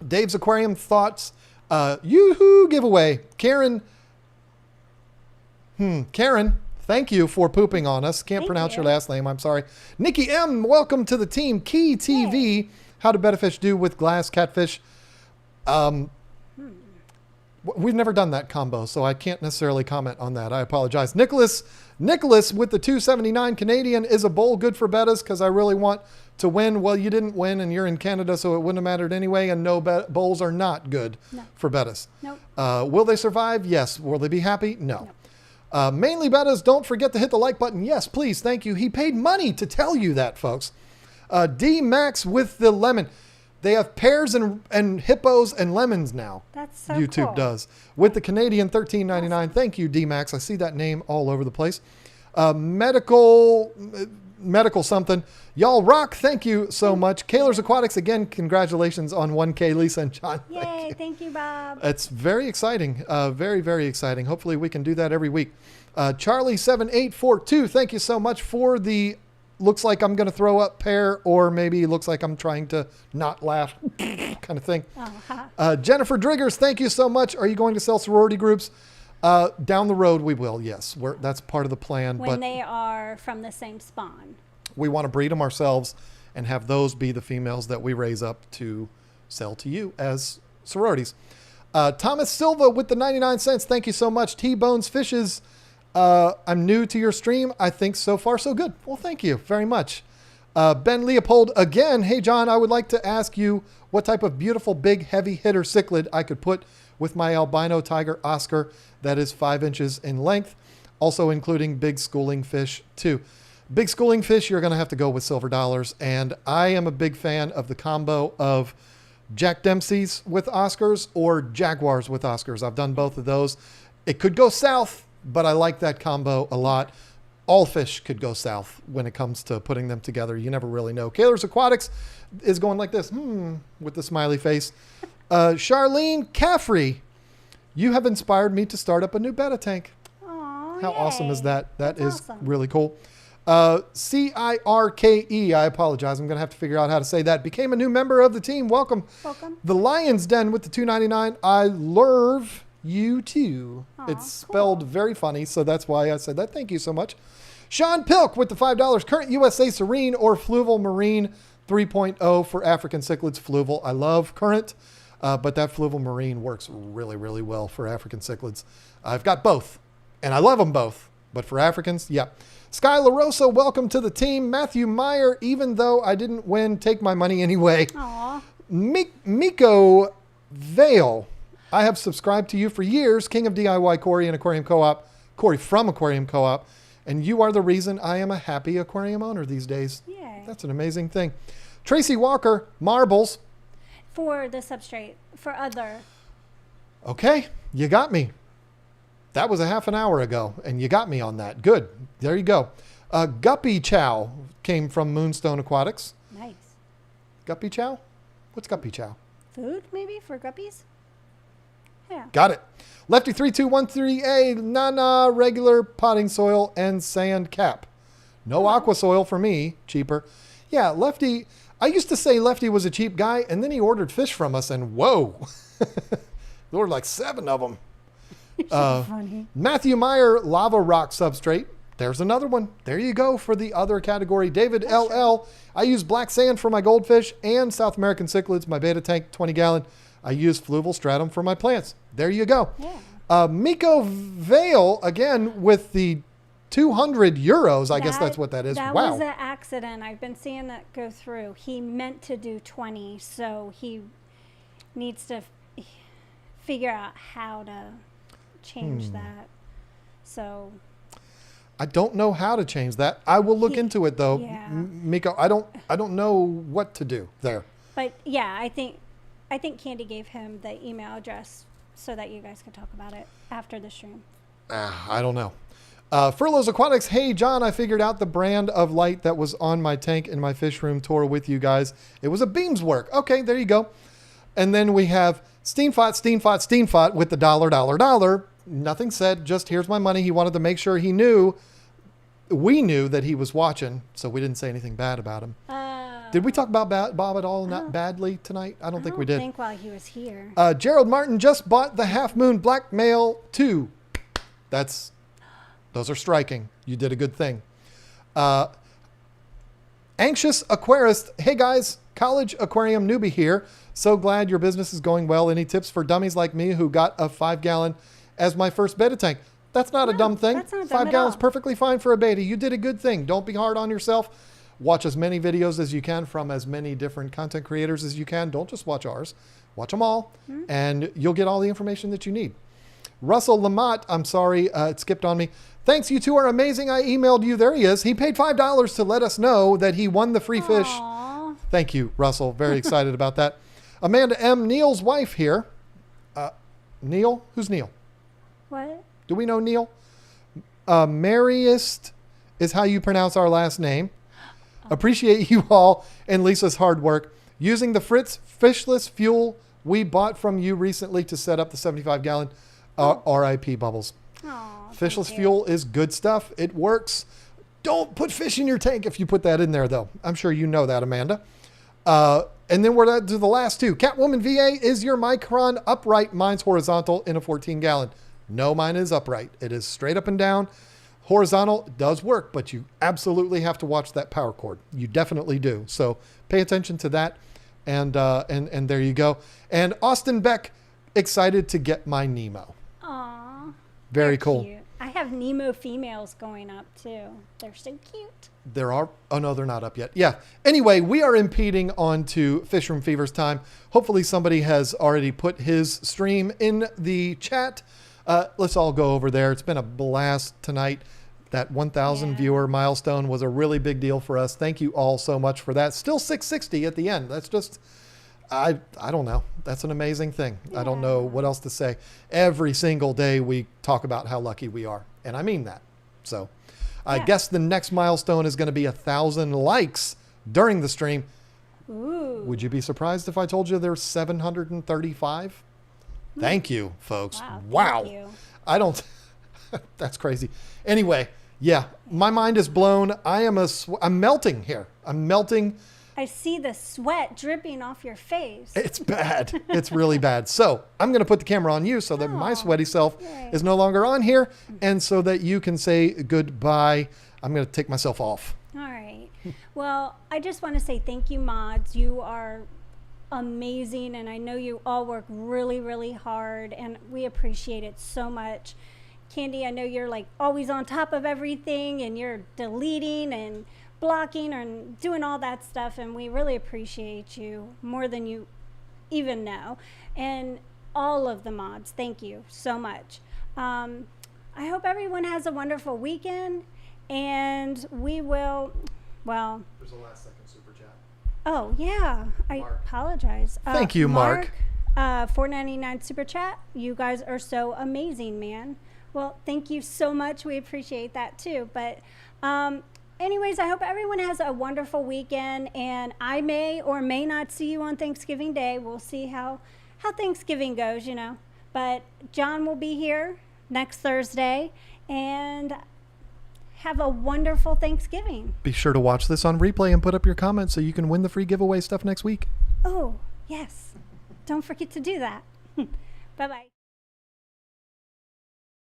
Dave's Aquarium Thoughts. Yoo-hoo giveaway. Karen, thank you for pooping on us. Can't pronounce your last name. I'm sorry. Nikki M, welcome to the team. Key TV. Yay. How do betta fish do with glass catfish? We've never done that combo, so I can't necessarily comment on that. I apologize. Nicholas with the 279 Canadian, is a bowl good for bettas? Because I really want to win. Well, you didn't win, and you're in Canada, so it wouldn't have mattered anyway. And no, bowls are not good for bettas. Nope. Will they survive? Yes. Will they be happy? No. Nope. Mainly bettas, don't forget to hit the like button. Yes, please. Thank you. He paid money to tell you that, folks. D Max with the lemon. They have pears and hippos and lemons now. That's so YouTube cool. does. With the Canadian $13.99. Awesome. Thank you, D Max. I see that name all over the place. Medical something. Y'all rock. Thank you so much. Kaler's Aquatics, again, congratulations on 1K, Lisa and John. Yay, thank you, Bob. It's very exciting. Very, very exciting. Hopefully we can do that every week. Charlie7842, thank you so much for the looks like I'm going to throw up pair, or maybe looks like I'm trying to not laugh kind of thing. Jennifer Driggers, thank you so much. Are you going to sell sorority groups? Down the road, we will, yes. That's part of the plan. When they are from the same spawn. We want to breed them ourselves and have those be the females that we raise up to sell to you as sororities. Thomas Silva with the 99 cents. Thank you so much. T-Bones Fishes. I'm new to your stream. I think so far so good. Well, thank you very much. Ben Leopold again. Hey, John, I would like to ask you what type of beautiful big heavy hitter cichlid I could put with my albino tiger Oscar that is 5 inches in length, also including big schooling fish too. Big schooling fish, you're going to have to go with silver dollars. And I am a big fan of the combo of Jack Dempsey's with Oscars or Jaguars with Oscars. I've done both of those. It could go south, but I like that combo a lot. All fish could go south when it comes to putting them together. You never really know. Kaler's Aquatics is going like this, with the smiley face. Charlene Caffrey, you have inspired me to start up a new betta tank. Aww, How awesome is that? That is awesome. Really cool. CIRKE, I apologize. I'm going to have to figure out how to say that. Became a new member of the team. Welcome. Welcome. The Lion's Den with the $2.99. I love you too. Aww, it's spelled very funny, so that's why I said that. Thank you so much. Sean Pilk with the $5. Current USA Serene or Fluval Marine 3.0 for African cichlids. Fluval. I love current. But that fluval marine works really, really well for African cichlids. I've got both, and I love them both. But for Africans, yeah. Sky LaRosa, welcome to the team. Matthew Meyer, even though I didn't win, take my money anyway. Aw. Miko Vale, I have subscribed to you for years. King of DIY Corey and Aquarium Co-op. Corey from Aquarium Co-op. And you are the reason I am a happy aquarium owner these days. Yay. That's an amazing thing. Tracy Walker, marbles. For the substrate, for other. Okay, you got me. That was a half an hour ago, and you got me on that. Good. There you go. Guppy Chow came from Moonstone Aquatics. Nice. Guppy Chow? What's Guppy Chow? Food, maybe, for guppies? Yeah. Got it. Lefty3213A, Nana, regular potting soil, and sand cap. No aqua soil for me. Cheaper. Yeah, Lefty. I used to say Lefty was a cheap guy, and then he ordered fish from us, and whoa. There were like 7 of them. Funny. Matthew Meyer, lava rock substrate. There's another one. There you go for the other category. David LL. I use black sand for my goldfish and South American cichlids, my beta tank, 20 gallon. I use fluval stratum for my plants. There you go. Yeah. Miko Vale, again, with the 200 euros. I guess that's what that is. That Wow. was an accident. I've been seeing that go through. He meant to do 20, so he needs to figure out how to change that. So I don't know how to change that. I will look into it though. Yeah. Miko, I don't know what to do there. But yeah, I think Candy gave him the email address so that you guys could talk about it after the stream. I don't know. Furloughs Aquatics. Hey, John, I figured out the brand of light that was on my tank in my fish room tour with you guys. It was a Beamswork. Okay, there you go. And then we have Steenfot with the $. Nothing said, just here's my money. He wanted to make sure we knew that he was watching, so we didn't say anything bad about him. Did we talk about Bob at all? Not badly tonight? I don't think we did. I think while he was here. Gerald Martin just bought the Half Moon Blackmail 2. Those are striking. You did a good thing. Anxious Aquarist. Hey guys, college aquarium newbie here. So glad your business is going well. Any tips for dummies like me who got a 5 gallon as my first beta tank? That's not a dumb thing. That's not dumb 5 at gallons all. perfectly fine for a beta. You did a good thing. Don't be hard on yourself. Watch as many videos as you can from as many different content creators as you can. Don't just watch ours. Watch them all, and you'll get all the information that you need. Russell Lamott, I'm sorry, it skipped on me. Thanks, you two are amazing. I emailed you. There he is. He paid $5 to let us know that he won the free fish. Aww. Thank you, Russell. Very excited about that. Amanda M., Neil's wife here. Neil? Who's Neil? What? Do we know Neil? Mariest is how you pronounce our last name. Appreciate you all and Lisa's hard work. Using the Fritz fishless fuel we bought from you recently to set up the 75 gallon RIP bubbles. Aw, Fishless thank you. fuel is good stuff. It works. Don't put fish in your tank if you put that in there, though. I'm sure you know that, Amanda. And then we're to the last two. Catwoman VA, is your Micron upright? Mine's horizontal in a 14 gallon. No, mine is upright. It is straight up and down. Horizontal does work, but you absolutely have to watch that power cord. You definitely do. So pay attention to that. And there you go. And Austin Beck, excited to get my Nemo. Aw. Very They're cool. Cute. I have Nemo females going up too. They're so cute. There are, oh no, they're not up yet. Yeah. Anyway, we are impeding on to Fish Room Fever's time. Hopefully somebody has already put his stream in the chat. Let's all go over there. It's been a blast tonight. That 1,000 viewer milestone was a really big deal for us. Thank you all so much for that. Still 660 at the end. That's just, I don't know. That's an amazing thing. I don't know what else to say. Every single day we talk about how lucky we are. And I mean that. So I guess the next milestone is going to be 1,000 likes during the stream. Ooh. Would you be surprised if I told you there's 735? Thank you, folks. Wow. Thank you. I don't, that's crazy. Anyway, yeah, my mind is blown. I'm melting here. I'm melting. I see the sweat dripping off your face. It's bad. It's really bad. So I'm going to put the camera on you so that my sweaty self is no longer on here and so that you can say goodbye. I'm going to take myself off. All right. Well, I just want to say thank you, mods. You are amazing, and I know you all work really, really hard, and we appreciate it so much. Candy, I know you're like always on top of everything, and you're deleting and blocking and doing all that stuff, and we really appreciate you more than you even know. And all of the mods, thank you so much. I hope everyone has a wonderful weekend, and we will, well, There's a last second super chat. oh yeah, I Mark. apologize. Thank you, Mark. $4.99 super chat. You guys are so amazing, man. Well, thank you so much. We appreciate that too. But anyways, I hope everyone has a wonderful weekend, and I may or may not see you on Thanksgiving Day. We'll see how Thanksgiving goes, you know. But John will be here next Thursday, and have a wonderful Thanksgiving. Be sure to watch this on replay and put up your comments so you can win the free giveaway stuff next week. Oh, yes. Don't forget to do that. Bye-bye.